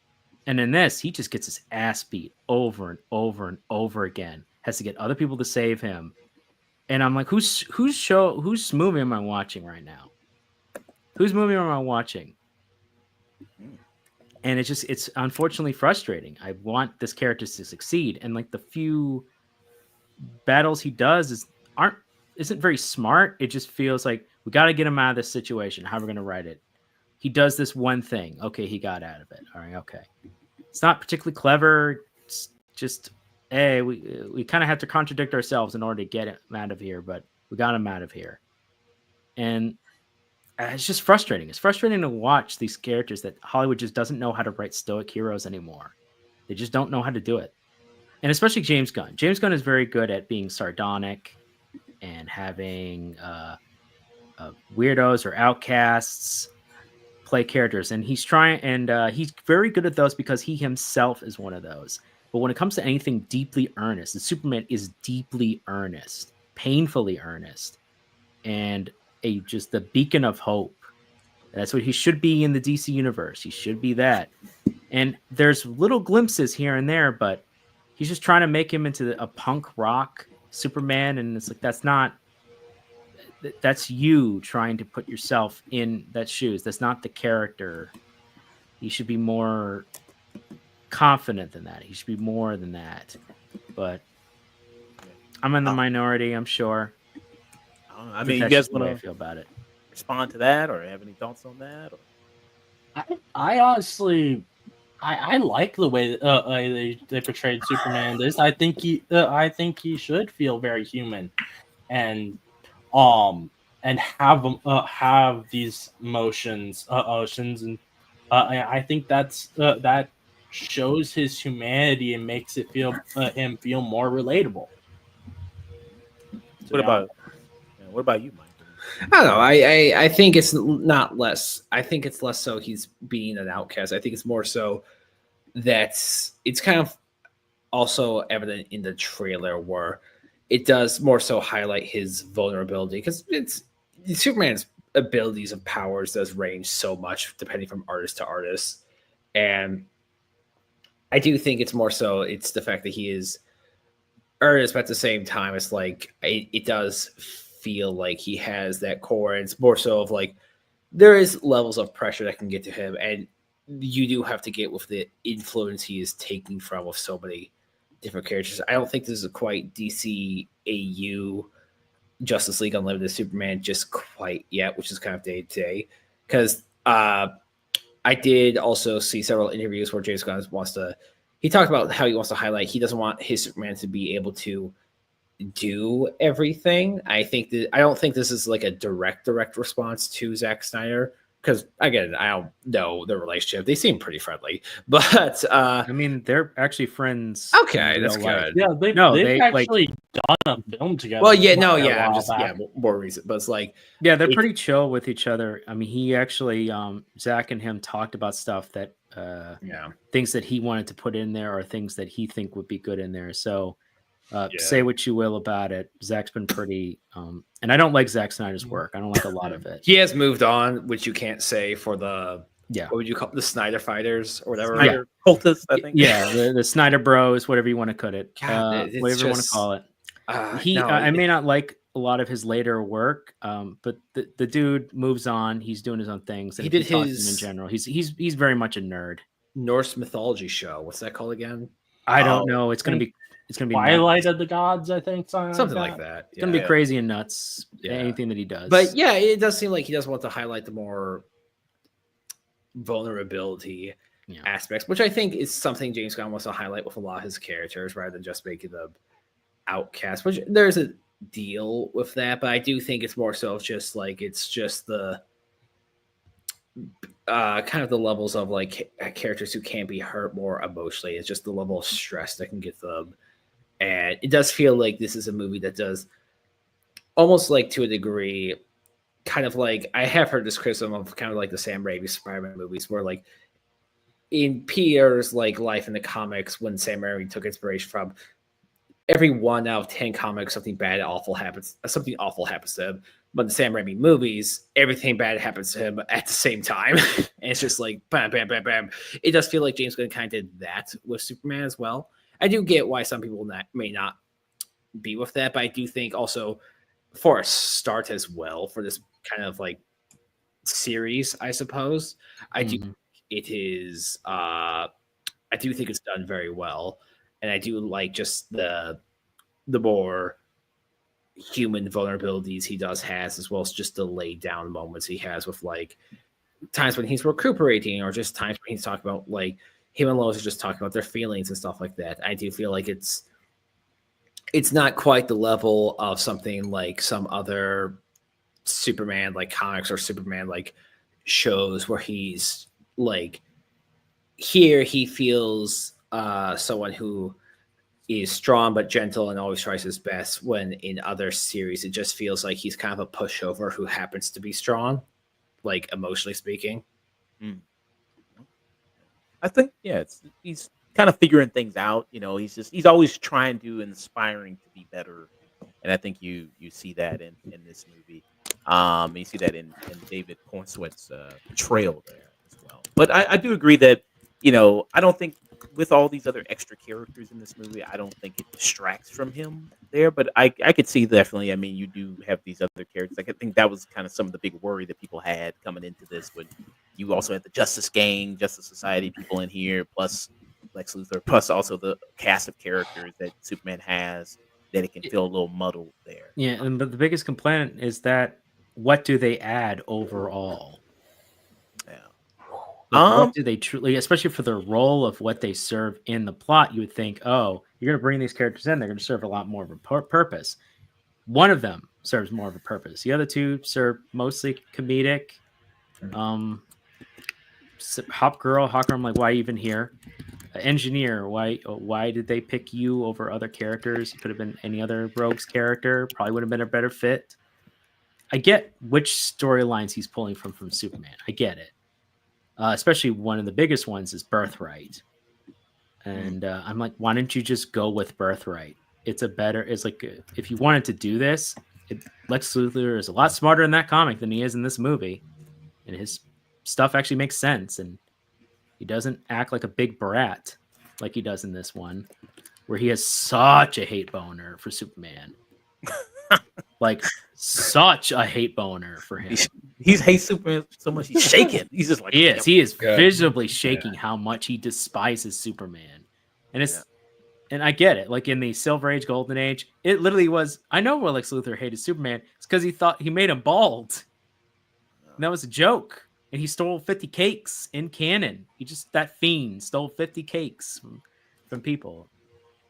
And in this, he just gets his ass beat over and over and over again. Has to get other people to save him. And I'm like, whose movie am I watching right now? Whose movie am I watching? And it's unfortunately frustrating. I want this character to succeed. And like the few battles he does isn't very smart. It just feels like we got to get him out of this situation. How are we going to write it? He does this one thing. Okay, he got out of it. All right, okay. It's not particularly clever. It's just, hey, we kind of have to contradict ourselves in order to get him out of here, but we got him out of here. And it's just frustrating. It's frustrating to watch these characters that Hollywood just doesn't know how to write stoic heroes anymore. They just don't know how to do it. And especially James Gunn. James Gunn is very good at being sardonic and having weirdos or outcasts play characters. And he's very good at those because he himself is one of those. But when it comes to anything deeply earnest, and Superman is deeply earnest, painfully earnest, and just the beacon of hope. That's what he should be in the DC universe. He should be that. And there's little glimpses here and there, but he's just trying to make him into a punk rock Superman. And it's like, that's you trying to put yourself in that shoes. That's not the character. He should be more confident than that. He should be more than that. But I'm in the minority, I'm sure. I mean, you guys want to feel about it? Respond to that, or have any thoughts on that? Or? I honestly, I like the way they portrayed Superman. I think he should feel very human, and have these emotions, and I think that shows his humanity and makes it him feel more relatable. So, what about you, Mike? I don't know. I think it's not less. I think it's less so he's being an outcast. I think it's more so that it's kind of also evident in the trailer where it does more so highlight his vulnerability, because Superman's abilities and powers does range so much depending from artist to artist. And I do think it's more so it's the fact that he is earnest, but at the same time, it's like it does feel like he has that core, and it's more so of like there is levels of pressure that can get to him, and you do have to get with the influence he is taking from with so many different characters. I don't think this is quite DC AU Justice League Unlimited Superman just quite yet, which is kind of day to day, because I did also see several interviews where James Gunn he talked about how he wants to highlight he doesn't want his Superman to be able to do everything. I don't think this is like a direct response to Zack Snyder, because again, I don't know the relationship. They seem pretty friendly, but I mean, they're actually friends. Okay, that's good. Yeah, they've actually done a film together. Well, yeah, no, yeah, I'm just more recent, but it's like they're pretty chill with each other. I mean, he actually Zack and him talked about stuff that things that he wanted to put in there, or things that he think would be good in there. So say what you will about it, Zack's been pretty and I don't like Zack Snyder's work. I don't like a lot of it. He has moved on, which you can't say for the what would you call the Snyder fighters or whatever? Snyder cultists, I think. Yeah, the Snyder Bros, whatever you want to cut it, whatever you want to call it. I may not like a lot of his later work, but the dude moves on. He's doing his own things. And He if you did talk to him his- in general. He's very much a nerd. Norse mythology show. What's that called again? I don't know. It's gonna be Twilight nuts. of the Gods, I think, Something like that. It's gonna be crazy and nuts. Yeah. Anything that he does. But yeah, it does seem like he does want to highlight the more vulnerability aspects, which I think is something James Gunn wants to highlight with a lot of his characters rather than just making them outcast, which there's a deal with that, but I do think it's more so just like it's just the kind of the levels of like characters who can't be hurt more emotionally. It's just the level of stress that can get them. And it does feel like this is a movie that does almost like to a degree, kind of like I have heard this criticism of kind of like the Sam Raimi Spider-Man movies, where like in Peter's like life in the comics, when Sam Raimi took inspiration from, every 1 out of 10 comics, something awful happens to him. But in the Sam Raimi movies, everything bad happens to him at the same time. And it's just like bam, bam, bam, bam. It does feel like James Gunn kind of did that with Superman as well. I do get why some people may not be with that, but I do think also for a start as well, for this kind of like series, I suppose, I do it is I do think it's done very well. And I do like just the more human vulnerabilities he has, as well as just the laid down moments he has with like times when he's recuperating, or just times when he's talking about like him and Lois are just talking about their feelings and stuff like that. I do feel like it's not quite the level of something like some other Superman like comics or Superman like shows where he's like, here he feels someone who is strong but gentle and always tries his best, when in other series it just feels like he's kind of a pushover who happens to be strong, like emotionally speaking. I think he's kind of figuring things out. You know, he's always trying to inspiring to be better, and I think you see that in this movie. You see that in David Cornsweet's portrayal there as well. But I do agree that, you know, I don't think with all these other extra characters in this movie, I don't think it distracts from him there. But I could see definitely. I mean, you do have these other characters. Like, I think that was kind of some of the big worry that people had coming into this. When you also had the Justice Society people in here, plus Lex Luthor, plus also the cast of characters that Superman has, that it can feel a little muddled there. Yeah, but the biggest complaint is that what do they add overall? What do they truly, especially for the role of what they serve in the plot, you would think, oh, you're going to bring these characters in, they're going to serve a lot more of a purpose. One of them serves more of a purpose. The other two serve mostly comedic. Hawkgirl, I'm like, why even here? Engineer, why did they pick you over other characters? You could have been any other rogue's character. Probably would have been a better fit. I get which storylines he's pulling from Superman. I get it. Especially one of the biggest ones is Birthright. And I'm like, why don't you just go with Birthright? It's like, if you wanted to do this, Lex Luthor is a lot smarter in that comic than he is in this movie. And his stuff actually makes sense. And he doesn't act like a big brat like he does in this one, where he has such a hate boner for Superman. Like, such a hate boner for him. He hates Superman so much he's shaking. He's just like, he is visibly shaking how much he despises Superman. And and I get it. Like in the Silver Age, Golden Age, it literally was, I know why Lex Luthor hated Superman. It's because he thought he made him bald. And that was a joke. And he stole 50 cakes in canon. That fiend stole 50 cakes from people.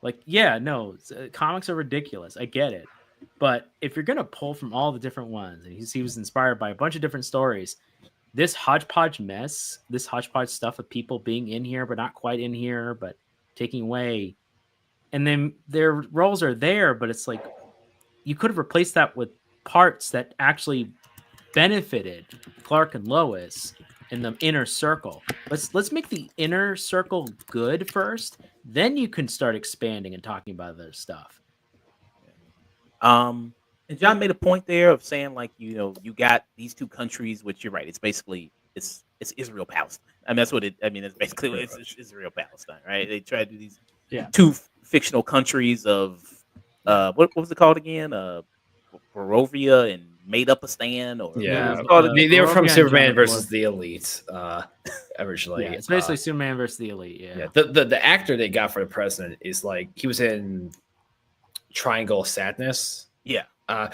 Like, yeah, no, comics are ridiculous. I get it. But if you're going to pull from all the different ones, and he was inspired by a bunch of different stories, this hodgepodge mess, this hodgepodge stuff of people being in here, but not quite in here, but taking away. And then their roles are there, but it's like, you could have replaced that with parts that actually benefited Clark and Lois in the inner circle. Let's make the inner circle good first. Then you can start expanding and talking about other stuff. And John made a point there of saying, like, you know, you got these two countries, which you're right. It's basically it's Israel Palestine. I mean, that's what it. I mean, it's basically it's Israel Palestine, right? They try to do these two fictional countries of what was it called again? Barovia and made up a stand, or Yeah, Yeah, they were from Barovia and Superman John versus Dwarf. the Elite originally. Yeah, it's basically Superman versus the Elite. Yeah, the actor they got for the president is like he was in Triangle of Sadness. Yeah. I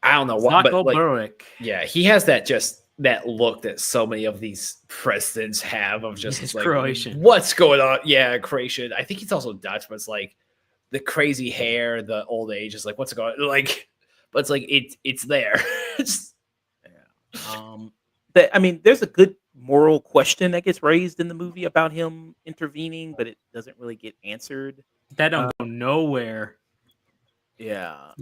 don't know what, Zlatko but like, Buric. yeah, he has that look that so many of these presidents have of just He's like Croatian. what's going on. Yeah, Croatian. I think he's also Dutch, but it's like the crazy hair, the old age is like what's going on? Like, but it's like it's there. I mean, there's a good moral question that gets raised in the movie about him intervening, but it doesn't really get answered. That don't go nowhere. Yeah.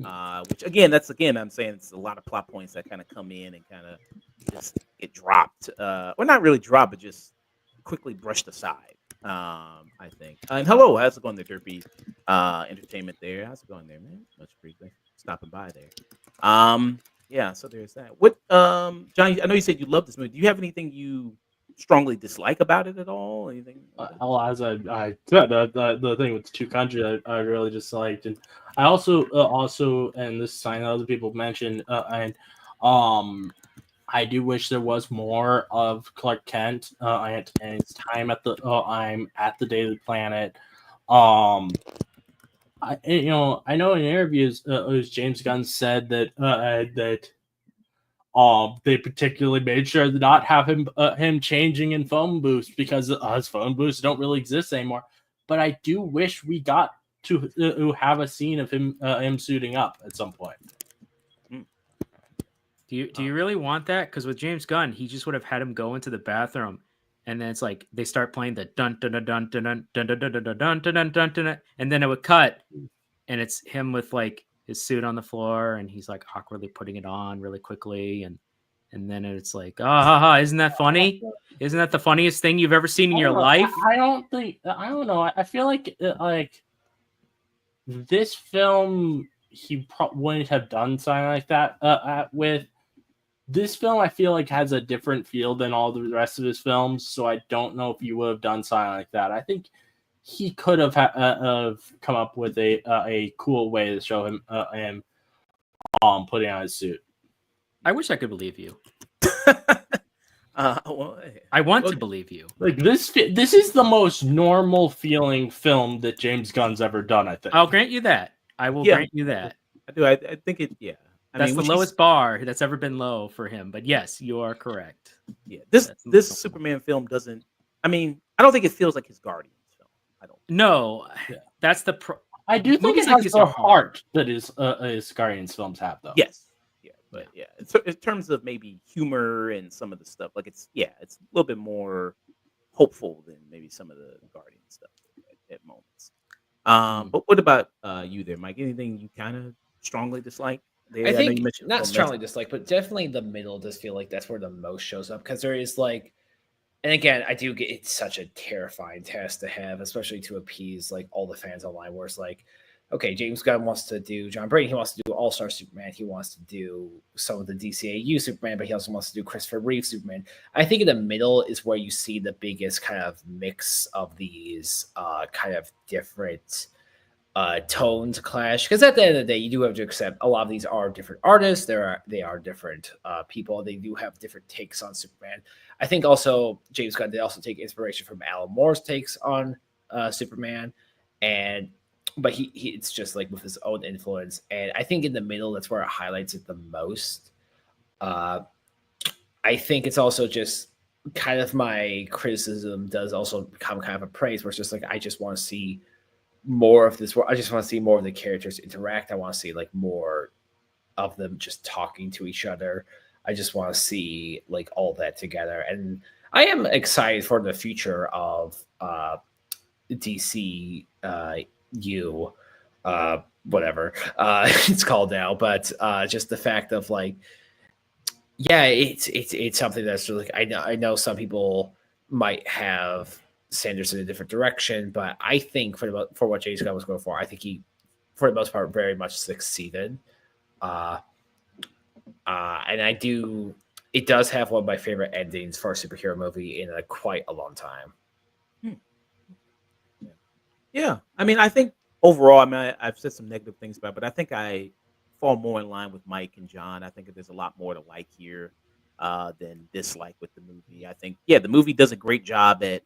Which again, I'm saying it's a lot of plot points that kind of come in and kind of just get dropped. Or not really dropped, but just quickly brushed aside. I think. And hello, how's it going there, Derpy? Entertainment there. How's it going there, man? Much appreciated stopping by there. Yeah, so there's that. What Johnny, I know you said you love this movie. Do you have anything you strongly dislike about it at all? Anything? Well, as I said, the thing with the two countries I really disliked, and I also and this I know other people mentioned, and I do wish there was more of Clark Kent and his time at the I'm at the Daily Planet. I know in interviews, it was James Gunn said that they particularly made sure to not have him changing in phone booths because his phone booths don't really exist anymore. But I do wish we got to have a scene of him suiting up at some point. Do you really want that? Because with James Gunn, he just would have had him go into the bathroom, and then it's like they start playing the dun dun dun dun dun dun dun dun dun dun dun dun dun dun, and then it would cut, and it's him with like his suit on the floor, and he's like awkwardly putting it on really quickly, and then it's like, isn't that funny? Isn't that the funniest thing you've ever seen in your life? I don't know. I feel like this film he wouldn't have done something like that with. This film, I feel like, has a different feel than all the rest of his films, so I don't know if he would have done something like that. I think he could have come up with a cool way to show him putting on his suit. I wish I could believe you. Well, I want to believe you. Like this is the most normal feeling film that James Gunn's ever done. I think. I'll grant you that. I will grant you that. I do. I think it. Yeah. That's the lowest bar that's ever been low for him. But yes, you are correct. Yeah, this Superman film doesn't. I mean, I don't think it feels like his Guardians film. I don't. No, that's the. I do think it has the heart that his Guardians films have, though. Yes. Yeah, but yeah, in terms of maybe humor and some of the stuff, like it's a little bit more hopeful than maybe some of the Guardian stuff at moments. But what about you there, Mike? Anything you kind of strongly dislike? I think not strongly dislike, but definitely the middle does feel like that's where the most shows up because there is like, and again, I do get it's such a terrifying task to have, especially to appease like all the fans online. Where it's like, okay, James Gunn wants to do John Brady, he wants to do All Star Superman, he wants to do some of the DCAU Superman, but he also wants to do Christopher Reeve Superman. I think in the middle is where you see the biggest kind of mix of these kind of different tones clash, because at the end of the day you do have to accept a lot of these are different artists, they are different people, they do have different takes on Superman. I think also James Gunn did also take inspiration from Alan Moore's takes on Superman, but he it's just like with his own influence, and I think in the middle that's where it highlights it the most. I think it's also just kind of my criticism does also become kind of a praise, where it's just like I just want to see more of this. I just want to see more of the characters interact. I want to see like more of them just talking to each other. I just want to see like all that together, and I am excited for the future of DCU, whatever it's called now. But just the fact of like, yeah, it's something that's really, I know some people might have Sanders in a different direction, but I think for what James Gunn was going for, I think he, for the most part, very much succeeded. And it does have one of my favorite endings for a superhero movie in quite a long time. Yeah, I mean, I think overall, I mean, I've said some negative things about it, but I think I fall more in line with Mike and John. I think that there's a lot more to like here than dislike with the movie. I think, yeah, the movie does a great job at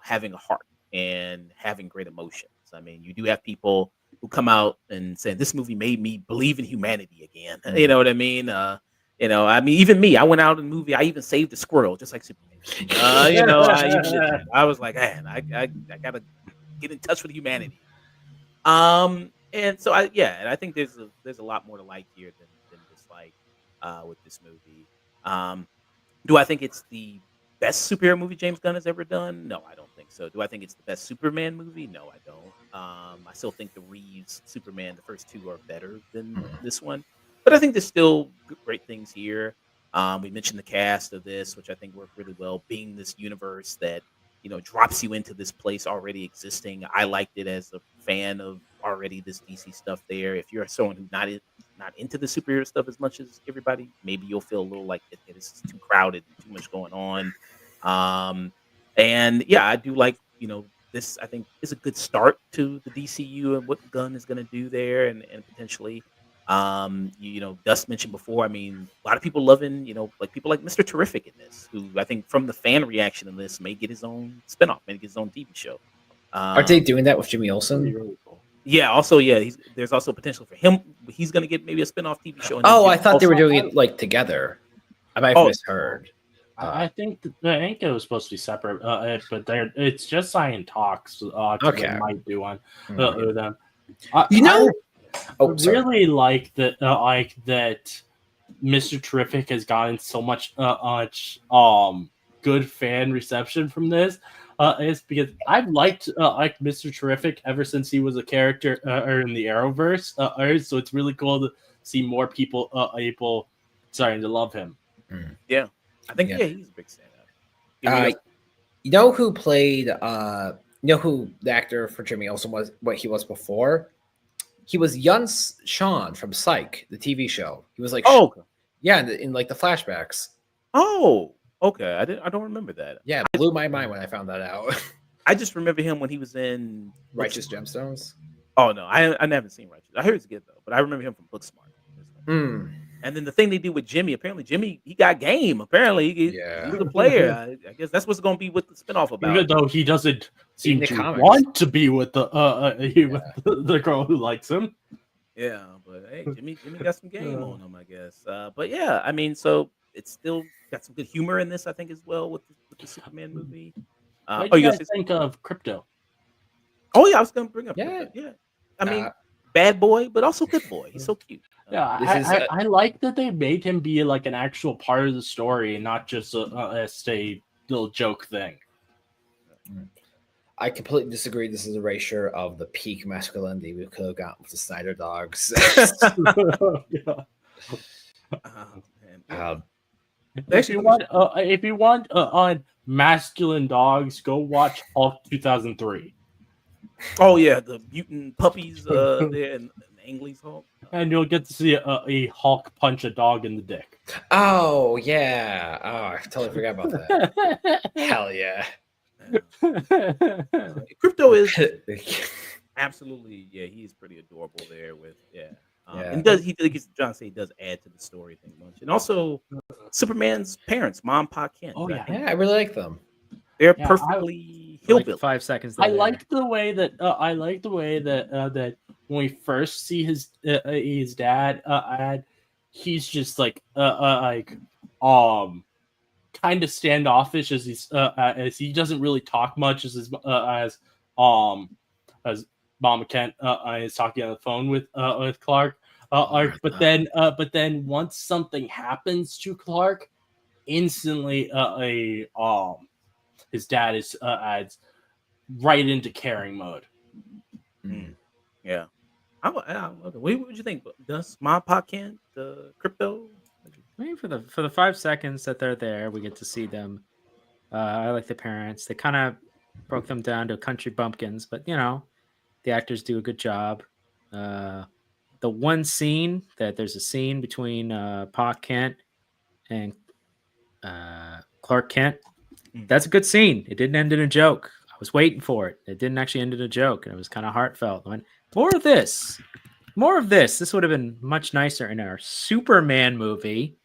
having a heart and having great emotions. I mean, you do have people who come out and say this movie made me believe in humanity again. You know what I mean? I mean, even me, I went out in the movie. I even saved a squirrel, just like Superman. I even did that. I was like, man, I gotta get in touch with humanity. And so and I think there's a lot more to like here than dislike with this movie. Do I think it's the best superhero movie James Gunn has ever done? No, I don't think so. Do I think it's the best Superman movie? No, I don't. I still think the Reeves Superman, the first two, are better than this one. But I think there's still great things here. We mentioned the cast of this, which I think worked really well, being this universe that drops you into this place already existing. I liked it as a fan of already this DC stuff there. If you're someone who's not into the superhero stuff as much as everybody, maybe you'll feel a little like this is too crowded, too much going on. And yeah, I do like this. I think is a good start to the DCU and what Gunn is going to do there, and potentially. Dust mentioned before. I mean, a lot of people loving, like people like Mr. Terrific in this, who I think from the fan reaction in this may get his own spinoff, may get his own TV show. Aren't they doing that with Jimmy Olsen? Really cool. Yeah. Also, yeah, there's also potential for him. He's going to get maybe a spinoff TV show. Oh, I thought they were doing it like together. I might have misheard. I think it was supposed to be separate, but it's just signing talks. Okay, they might do one with them. I really like that. That Mr. Terrific has gotten so much good fan reception from this. Is because I've liked Mr. Terrific ever since he was a character in the Arrowverse. So it's really cool to see more people starting to love him. Yeah, I think he's a big stand-up. You know who played? Who the actor for Jimmy Olsen was? What he was before? He was Yun's Sean from Psych, the TV show. He was like, in like the flashbacks. Oh, okay. I don't remember that. Yeah, it blew my mind when I found that out. I just remember him when he was in Righteous Gemstones. Oh no, I haven't seen Righteous. I heard it's good though, but I remember him from Booksmart. And then the thing they did with Jimmy, apparently Jimmy, he got game. Apparently he was a player. I guess that's what's going to be with the spinoff about. Even though he doesn't seem to want to be with the the girl who likes him. Yeah, but hey, Jimmy got some game on him, I guess. But yeah, I mean, so it's still got some good humor in this, I think, as well with the Superman movie. What do you guys think of Crypto? Oh yeah, I was going to bring up Crypto. Yeah, I mean, bad boy, but also good boy. He's so cute. Yeah, I like that they made him be like an actual part of the story and not just a little joke thing. I completely disagree. This is a erasure of the peak masculinity we could have gotten with the Snyder Dogs. If you want on masculine dogs, go watch Hulk 2003. Oh yeah, the mutant puppies there in Ang Lee's Hulk. And you'll get to see a Hulk punch a dog in the dick. Oh, yeah. Oh, I totally forgot about that. Hell yeah. Crypto is absolutely, he is pretty adorable there with, and John said he does add to the story thing much. And also, Superman's parents, Mom, Pa, Kent. Oh, yeah. I really like them. They're perfectly hillbilly. 5 seconds. I like the way that that when we first see his dad, he's just like kind of standoffish as he doesn't really talk much as Mama Kent is talking on the phone with Clark. But then once something happens to Clark, instantly his dad is adds right into caring mode. Yeah. What would you think? Does Mom, Pa, Kent, Crypto? I mean, for the 5 seconds that they're there, we get to see them. I like the parents. They kind of broke them down to country bumpkins, but the actors do a good job. The one scene there's a scene between Pa Kent and Clark Kent. That's a good scene. It didn't end in a joke. I was waiting for it. It didn't actually end in a joke, and it was kind of heartfelt. I went, more of this. more of this. This would have been much nicer in our Superman movie,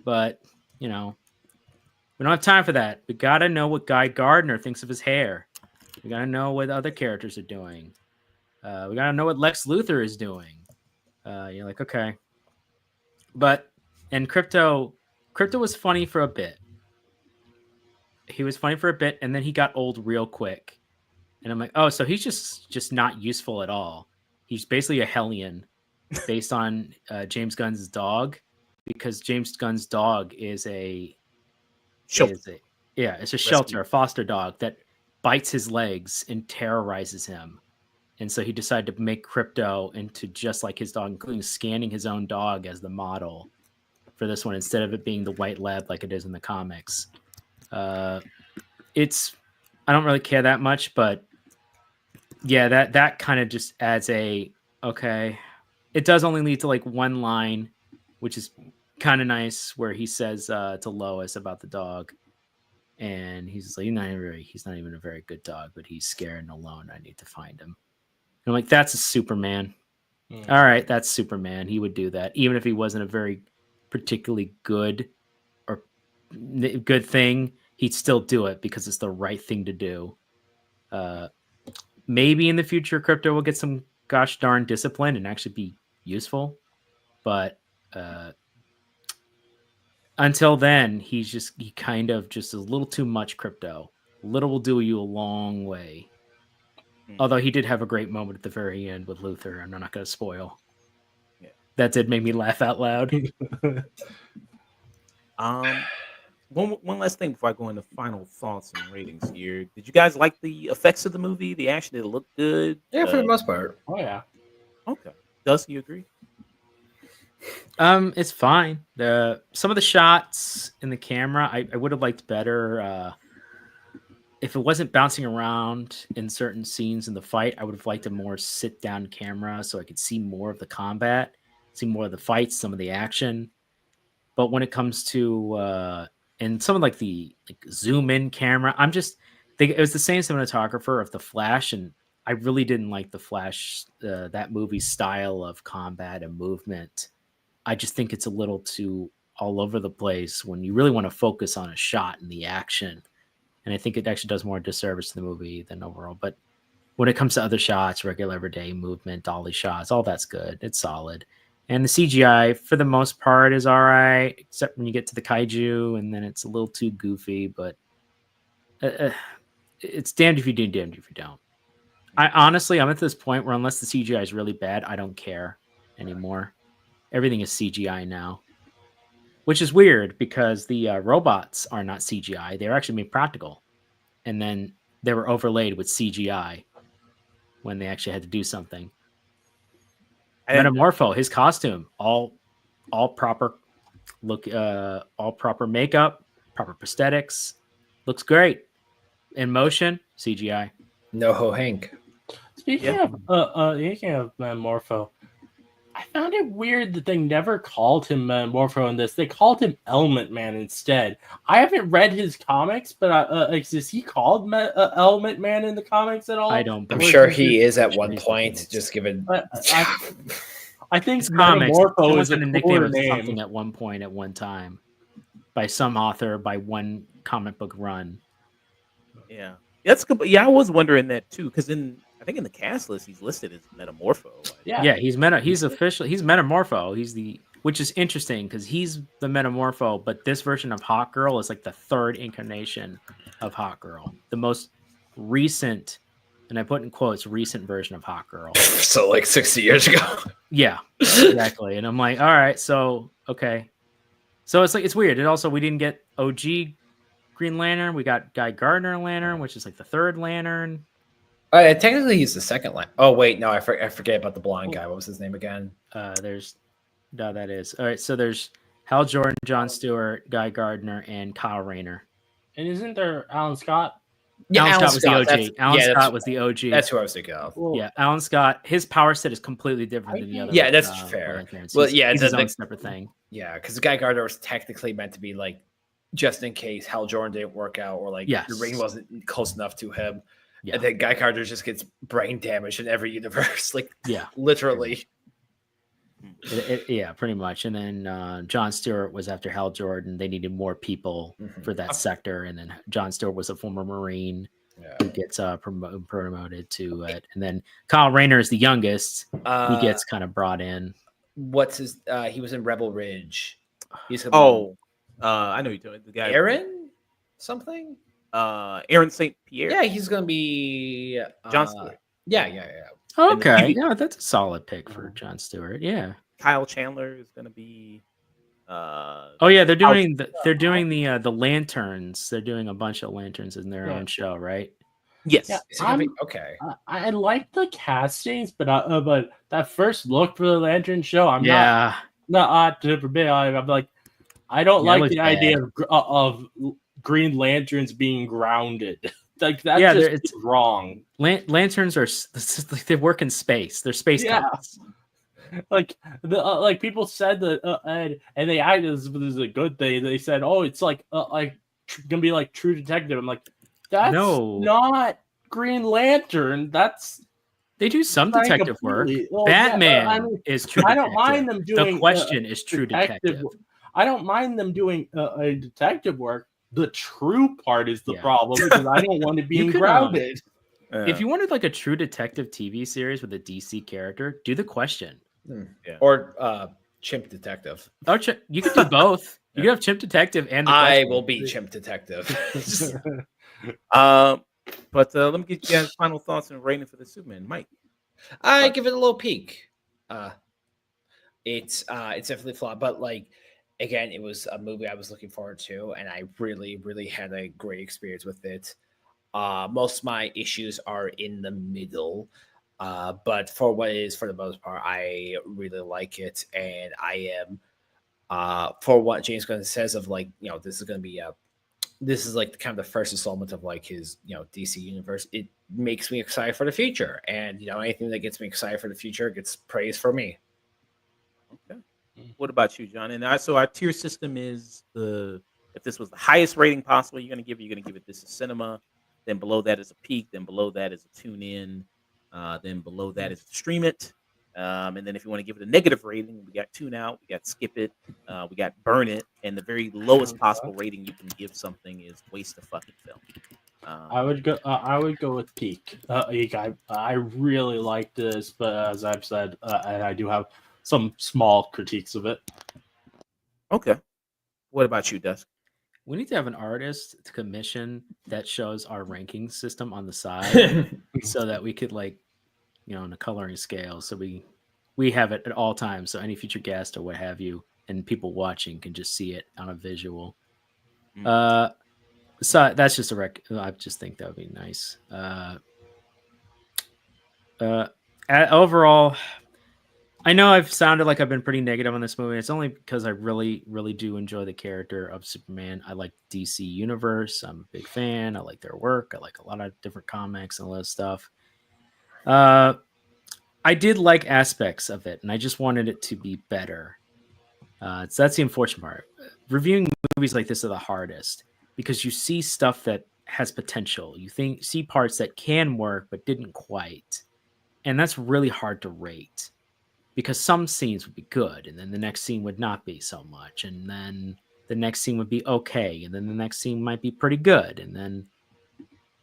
but we don't have time for that. We gotta know what Guy Gardner thinks of his hair. We gotta know what other characters are doing. We gotta know what Lex Luthor is doing. You're like, okay, and Crypto was funny for a bit. He was funny for a bit, and then he got old real quick. And I'm like, oh, so he's just not useful at all. He's basically a hellion based on James Gunn's dog, because James Gunn's dog is a Shelter. it's a shelter, a foster dog that bites his legs and terrorizes him. And so he decided to make Crypto into just like his dog, including scanning his own dog as the model for this one, instead of it being the white lab like it is in the comics. I don't really care that much, but yeah, that kind of just adds okay. It does only lead to like one line, which is kind of nice, where he says to Lois about the dog, and he's like, he's not even a very good dog, but he's scared and alone. I need to find him. And I'm like, that's a Superman. All right, that's Superman. He would do that, even if he wasn't a very particularly good thing. He'd still do it because it's the right thing to do. Maybe in the future, Crypto will get some gosh darn discipline and actually be useful. But until then, he kind of just is a little too much Crypto. Little will do you a long way. Although he did have a great moment at the very end with Luthor. I'm not going to spoil. Yeah. That did make me laugh out loud. One last thing before I go into final thoughts and ratings here. Did you guys like the effects of the movie? The action, did it look good? Yeah, for the most part. Oh yeah. Okay. Does you agree? It's fine. Some of the shots in the camera, I would have liked better. If it wasn't bouncing around in certain scenes in the fight, I would have liked a more sit-down camera so I could see more of the combat, see more of the fights, some of the action. But when it comes to and some of like the zoom-in camera, I'm just thinking it was the same cinematographer of The Flash, and I really didn't like The Flash, that movie's style of combat and movement. I just think it's a little too all over the place when you really want to focus on a shot and the action. And I think it actually does more disservice to the movie than overall. But when it comes to other shots, regular everyday movement, dolly shots, all that's good. It's solid. And the CGI, for the most part, is all right, except when you get to the kaiju, and then it's a little too goofy. But it's damned if you do, damned if you don't. I'm at this point where unless the CGI is really bad, I don't care anymore. Everything is CGI now. Which is weird because the robots are not CGI. They're actually made practical. And then they were overlaid with CGI when they actually had to do something. Metamorpho, his costume, all proper look, all proper makeup, proper prosthetics. Looks great. In motion, CGI. No Hank. Speaking of Metamorpho, I found it weird that they never called him Metamorpho in this. They called him Element Man instead. I haven't read his comics, but is he called Element Man in the comics at all? I don't. I'm sure he is at one point. Just given. I think Metamorpho is a nickname of name. Something at one point, at one time, by some author, by one comic book run. Yeah, that's good. Yeah, I was wondering that too, because I think in the cast list he's listed as Metamorpho. Yeah, he's Metamorpho. Which is interesting because he's the Metamorpho, but this version of Hawk Girl is like the third incarnation of Hawk Girl, the most recent, and I put in quotes, recent version of Hawk Girl. So like 60 years ago. Yeah, exactly. And I'm like, all right, so okay, so it's weird. And also we didn't get OG Green Lantern. We got Guy Gardner Lantern, which is like the third Lantern. Technically, he's the second line. Oh wait, no, I forget about the blonde guy. What was his name again? That is all right. So there's Hal Jordan, Jon Stewart, Guy Gardner, and Kyle Rayner. And isn't there Alan Scott? Yeah, Alan Scott was the OG. Alan Scott was the OG. That's who I was thinking of. Yeah, Alan Scott. His power set is completely different than the other. Yeah, that's fair. Well, yeah, it's his own separate thing. Yeah, because Guy Gardner was technically meant to be like just in case Hal Jordan didn't work out or like the ring wasn't close enough to him. Yeah. And then Guy Gardner just gets brain damage in every universe. Like, literally. Yeah, pretty much. And then Jon Stewart was after Hal Jordan. They needed more people for that sector, and then Jon Stewart was a former Marine who gets promoted to it. And then Kyle Rayner is the youngest. He gets kind of brought in. What's his? He was in Rebel Ridge. He's I know you're doing the guy. Aaron something. Aaron St. Pierre. Yeah, he's gonna be Jon Stewart. Yeah. Okay, yeah, that's a solid pick for Jon Stewart. Yeah. Kyle Chandler is gonna be. Oh yeah, they're doing the lanterns. They're doing a bunch of lanterns in their own show, right? Yes. Yeah, okay. I like the castings, but that first look for the lantern show, I'm not super big. I'm like, I don't like the idea of Green Lanterns being grounded. Like that's it's wrong. Lanterns are they work in space. They're space cops. Like people said that and they acted as this is a good thing. They said, oh, it's like gonna be like True Detective. I'm like, that's not Green Lantern. They do some detective work. Well, Batman is True Detective. I don't mind them doing. The Question is True Detective. I don't mind them doing a detective work. The true part is the problem because I don't want to be grounded. If you wanted like a True Detective TV series with a DC character, do The Question. Or Chimp Detective. Oh, you could do both. You could have Chimp Detective and The I Question. will be Chimp Detective. But let me get you guys' final thoughts and rating for the Superman, Mike. I give it a little peak. It's definitely flawed, but like again, it was a movie I was looking forward to, and I really, really had a great experience with it. Most of my issues are in the middle, but for what it is, for the most part, I really like it, and I am for what James Gunn says of like, this is going to be this is like kind of the first installment of like his, DC universe. It makes me excited for the future, and anything that gets me excited for the future gets praise for me. Okay. What about you, John? And so our tier system is if this was the highest rating possible, you're gonna give it this is cinema. Then below that is a peak. Then below that is a tune in. Then below that is stream it. And then if you want to give it a negative rating, we got tune out, we got skip it, we got burn it, and the very lowest possible rating you can give something is waste of fucking film. I would go with peak. I really like this, but as I've said, and I do have some small critiques of it. Okay. What about you, Dusk? We need to have an artist to commission that shows our ranking system on the side so that we could in a coloring scale. So we have it at all times. So any future guest or what have you, and people watching can just see it on a visual. So that's just I just think that would be nice. Overall, I know I've sounded like I've been pretty negative on this movie. It's only because I really, really do enjoy the character of Superman. I like DC Universe. I'm a big fan. I like their work. I like a lot of different comics and all that stuff. I did like aspects of it, and I just wanted it to be better. So that's the unfortunate part. Reviewing movies like this are the hardest because you see stuff that has potential. You see parts that can work but didn't quite, and that's really hard to rate. Because some scenes would be good, and then the next scene would not be so much, and then the next scene would be okay, and then the next scene might be pretty good, and then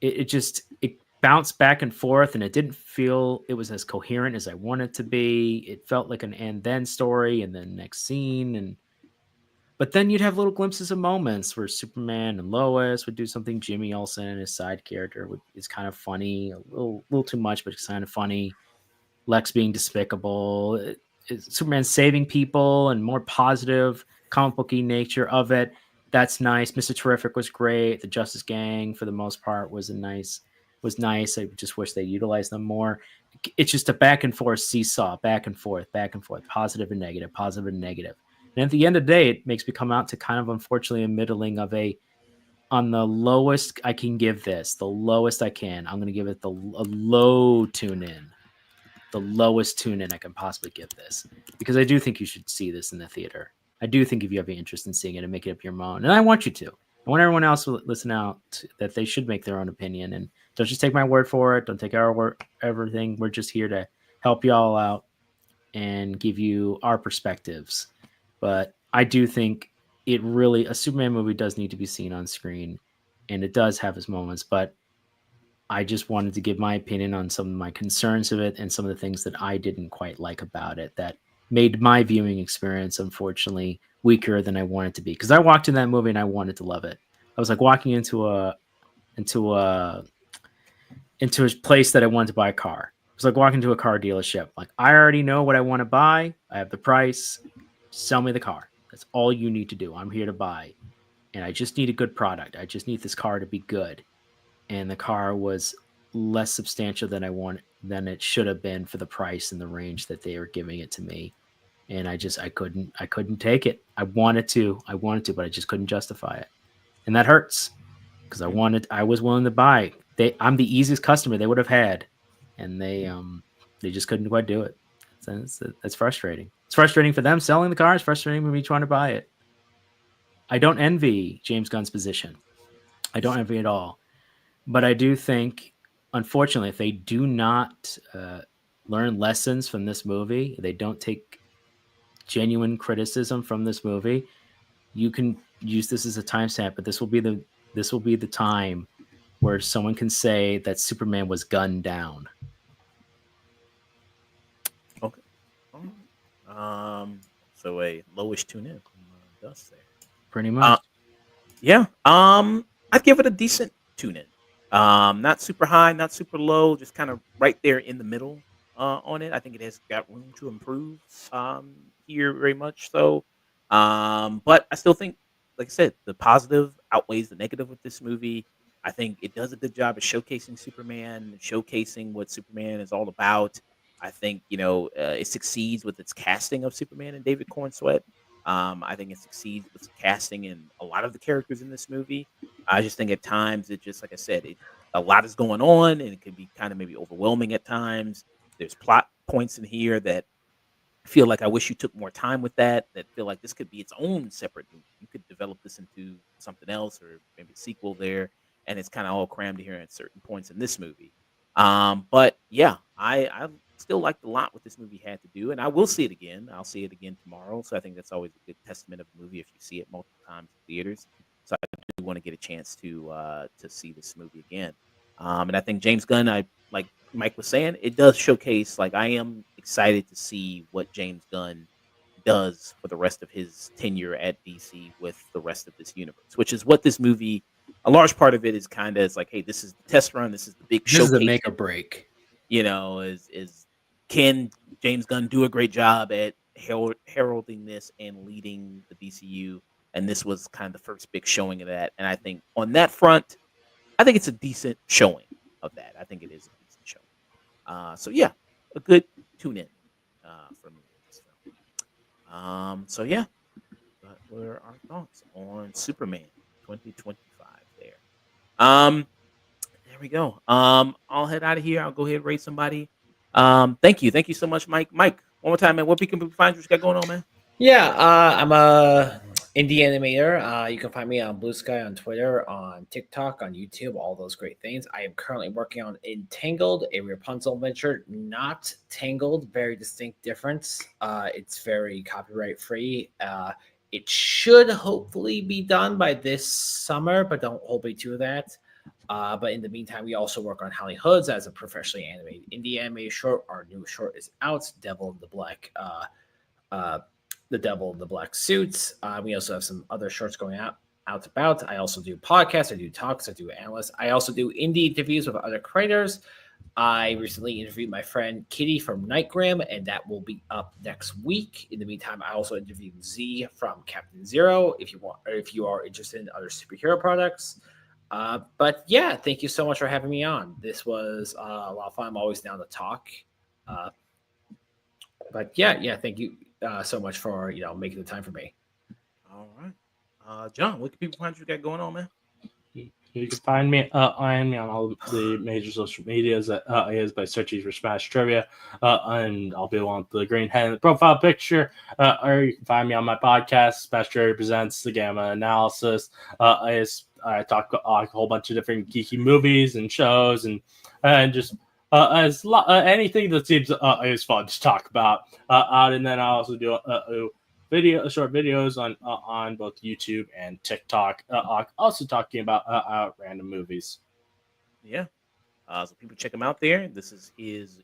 it bounced back and forth, and it didn't feel it was as coherent as I wanted it to be. It felt like an and then story, and then next scene, but then you'd have little glimpses of moments where Superman and Lois would do something. Jimmy Olsen, his side character, is kind of funny, a little too much, but it's kind of funny. Lex being despicable, Superman saving people, and more positive comic booky nature of it. That's nice. Mr. Terrific was great. The Justice Gang, for the most part, was nice. I just wish they utilized them more. It's just a back and forth seesaw, back and forth, positive and negative, positive and negative. And at the end of the day, it makes me come out to kind of, unfortunately, a middling of on the lowest I can give this, the lowest I can. I'm going to give it a low tune in. The lowest tune in I can possibly give this, because I do think you should see this in the theater. I do think if you have an interest in seeing it and make it up your own, and I want you to. I want everyone else to listen out that they should make their own opinion, and don't just take my word for it. Don't take our word, everything. We're just here to help y'all out. and give you our perspectives. But I do think a Superman movie does need to be seen on screen, and it does have its moments, but I just wanted to give my opinion on some of my concerns of it and some of the things that I didn't quite like about it that made my viewing experience, unfortunately, weaker than I wanted to be. Because I walked in that movie and I wanted to love it. I was like walking into a place that I wanted to buy a car. It was like walking to a car dealership. Like, I already know what I want to buy. I have the price. Sell me the car. That's all you need to do. I'm here to buy. And I just need a good product. I just need this car to be good. And the car was less substantial than it should have been for the price and the range that they were giving it to me. And I couldn't take it. I wanted to, but I just couldn't justify it. And that hurts because I was willing to buy. I'm the easiest customer they would have had, and they just couldn't quite do it. So that's frustrating. It's frustrating for them selling the car. It's frustrating for me trying to buy it. I don't envy James Gunn's position. I don't envy it at all. But I do think, unfortunately, if they do not learn lessons from this movie, they don't take genuine criticism from this movie, you can use this as a timestamp. But this will be the time where someone can say that Superman was gunned down. Okay. So a lowish tune in from Dust there. Pretty much. Yeah. I'd give it a decent tune in. Not super high, not super low, just kind of right there in the middle on it. I think it has got room to improve here very much so. But I still think, like I said, the positive outweighs the negative with this movie. I think it does a good job of showcasing Superman, showcasing what Superman is all about. I think, it succeeds with its casting of Superman and David Cornsweet. I think it succeeds with casting in a lot of the characters in this movie. I just think at times it just, like I said, a lot is going on and it can be kind of maybe overwhelming at times. There's plot points in here that feel like I wish you took more time with that feel like this could be its own separate movie. You could develop this into something else or maybe a sequel there, and it's kind of all crammed here at certain points in this movie. But yeah, I still liked a lot what this movie had to do, and I will see it again. I'll see it again tomorrow. So I think that's always a good testament of a movie if you see it multiple times in theaters. So I do want to get a chance to see this movie again. And I think James Gunn, like Mike was saying, it does showcase, like, I am excited to see what James Gunn does for the rest of his tenure at DC with the rest of this universe, which is what this movie, a large part of it is kind of, is like, hey, this is the test run, this is the big showcase. This is the make or break. Is can James Gunn do a great job at heralding this and leading the DCU? And this was kind of the first big showing of that. And I think on that front, I think it's a decent showing of that. I think it is a decent showing. So yeah, a good tune in for me. So yeah, what are our thoughts on Superman 2025 there? There we go. I'll head out of here. I'll go ahead and rate somebody. Thank you so much, Mike. Mike, one more time, man. Where can people find you? What you got going on, man? Yeah, I'm a indie animator. You can find me on Blue Sky, on Twitter, on TikTok, on YouTube, all those great things. I am currently working on Entangled, a Rapunzel adventure, not Tangled, very distinct difference. It's very copyright free. It should hopefully be done by this summer, but don't hold me to that. But in the meantime, we also work on Howling Hoods as a professionally animated indie animated short. Our new short is out, Devil in the Black. The Devil in the Black Suits. We also have some other shorts going out about. I also do podcasts. I do talks. I do analysts. I also do indie interviews with other creators. I recently interviewed my friend Kitty from Nightgram, and that will be up next week. In the meantime, I also interviewed Z from Captain Zero. If you are interested in other superhero products. But yeah, thank you so much for having me on. This was a lot of fun. I'm always down to talk. But yeah, thank you so much for making the time for me. All right, John, what can people find you got going on, man? You can find me on all the major social medias is by searching for Smash Trivia, and I'll be on the green head in the profile picture. Or you can find me on my podcast, Smash Trivia Presents the Gamma Analysis. I talk a whole bunch of different geeky movies and shows and just anything that seems is fun to talk about. And then I also do short videos on both YouTube and TikTok. Also talking about random movies. Yeah. So people check him out there. This is his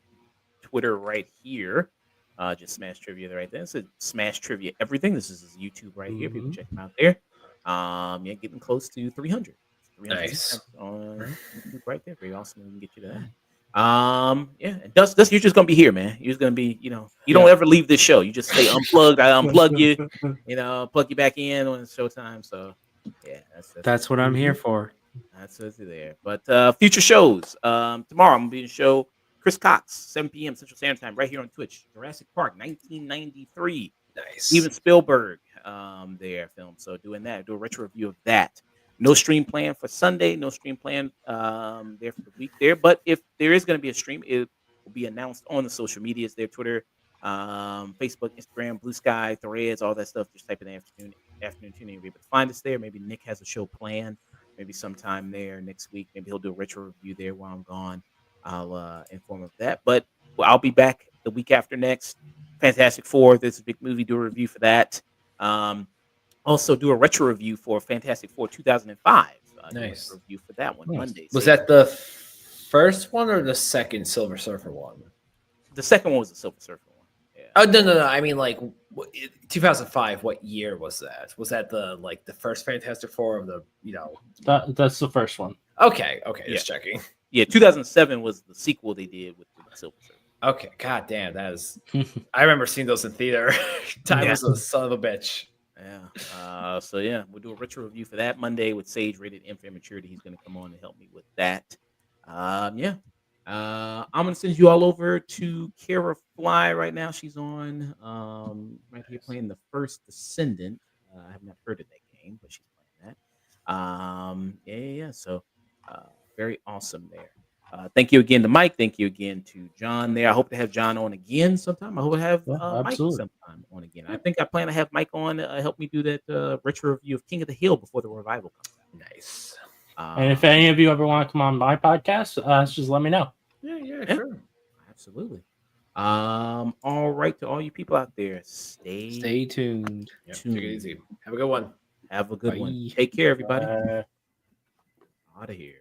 Twitter right here. Just Smash Trivia right there. It's a Smash Trivia everything. This is his YouTube right here. People check him out there. Yeah, getting close to 300. 300 Nice. on YouTube right there. Very awesome. We can get you to that. Yeah, and Dust, you're just gonna be here, man. You're just gonna be, you don't ever leave this show. You just stay unplugged. I unplug you, plug you back in when it's showtime. So yeah, that's what I'm here for. That's what's there. But future shows. Tomorrow I'm gonna be in the show. Chris Cox, 7 p.m. Central Standard Time, right here on Twitch. Jurassic Park, 1993. Nice. Steven Spielberg, their film. So doing that, do a retro review of that. No stream plan for Sunday. No stream plan there for the week there. But if there is going to be a stream, it will be announced on the social medias there, Twitter, Facebook, Instagram, Blue Sky, Threads, all that stuff. Just type in the afternoon tuning. You'll be able to find us there. Maybe Nick has a show planned. Maybe sometime there next week. Maybe he'll do a retro review there while I'm gone. I'll inform of that. But I'll be back the week after next. Fantastic Four. There's a big movie. Do a review for that. Also do a retro review for Fantastic Four 2005. Nice review for that one Monday. Was that the first one or the second Silver Surfer one? The second one was the Silver Surfer one. Yeah. Oh no! I mean, 2005. What year was that? Was that the first Fantastic Four of the That's the first one. Okay. Just checking. Yeah, 2007 was the sequel they did with the Silver Surfer. Okay, god damn, that is. I remember seeing those in theater. Time was a son of a bitch. Yeah. So yeah, we'll do a retro review for that Monday with Sage, rated M for immaturity. He's going to come on and help me with that. Yeah. I'm going to send you all over to Kara Fly right now. She's on right here playing the first Descendant. I have not heard of that game, but she's playing that. Yeah. So very awesome there. Thank you again to Mike. Thank you again to John there. I hope to have John on again sometime. I hope to have Mike sometime on again. I think I plan to have Mike on help me do that retro review of King of the Hill before the revival comes out. Nice. And if any of you ever want to come on my podcast, just let me know. Yeah, sure. Absolutely. All right, to all you people out there, stay tuned. Yep, take it easy. Have a good one. Have a good Bye. one. Take care, everybody. Out of here.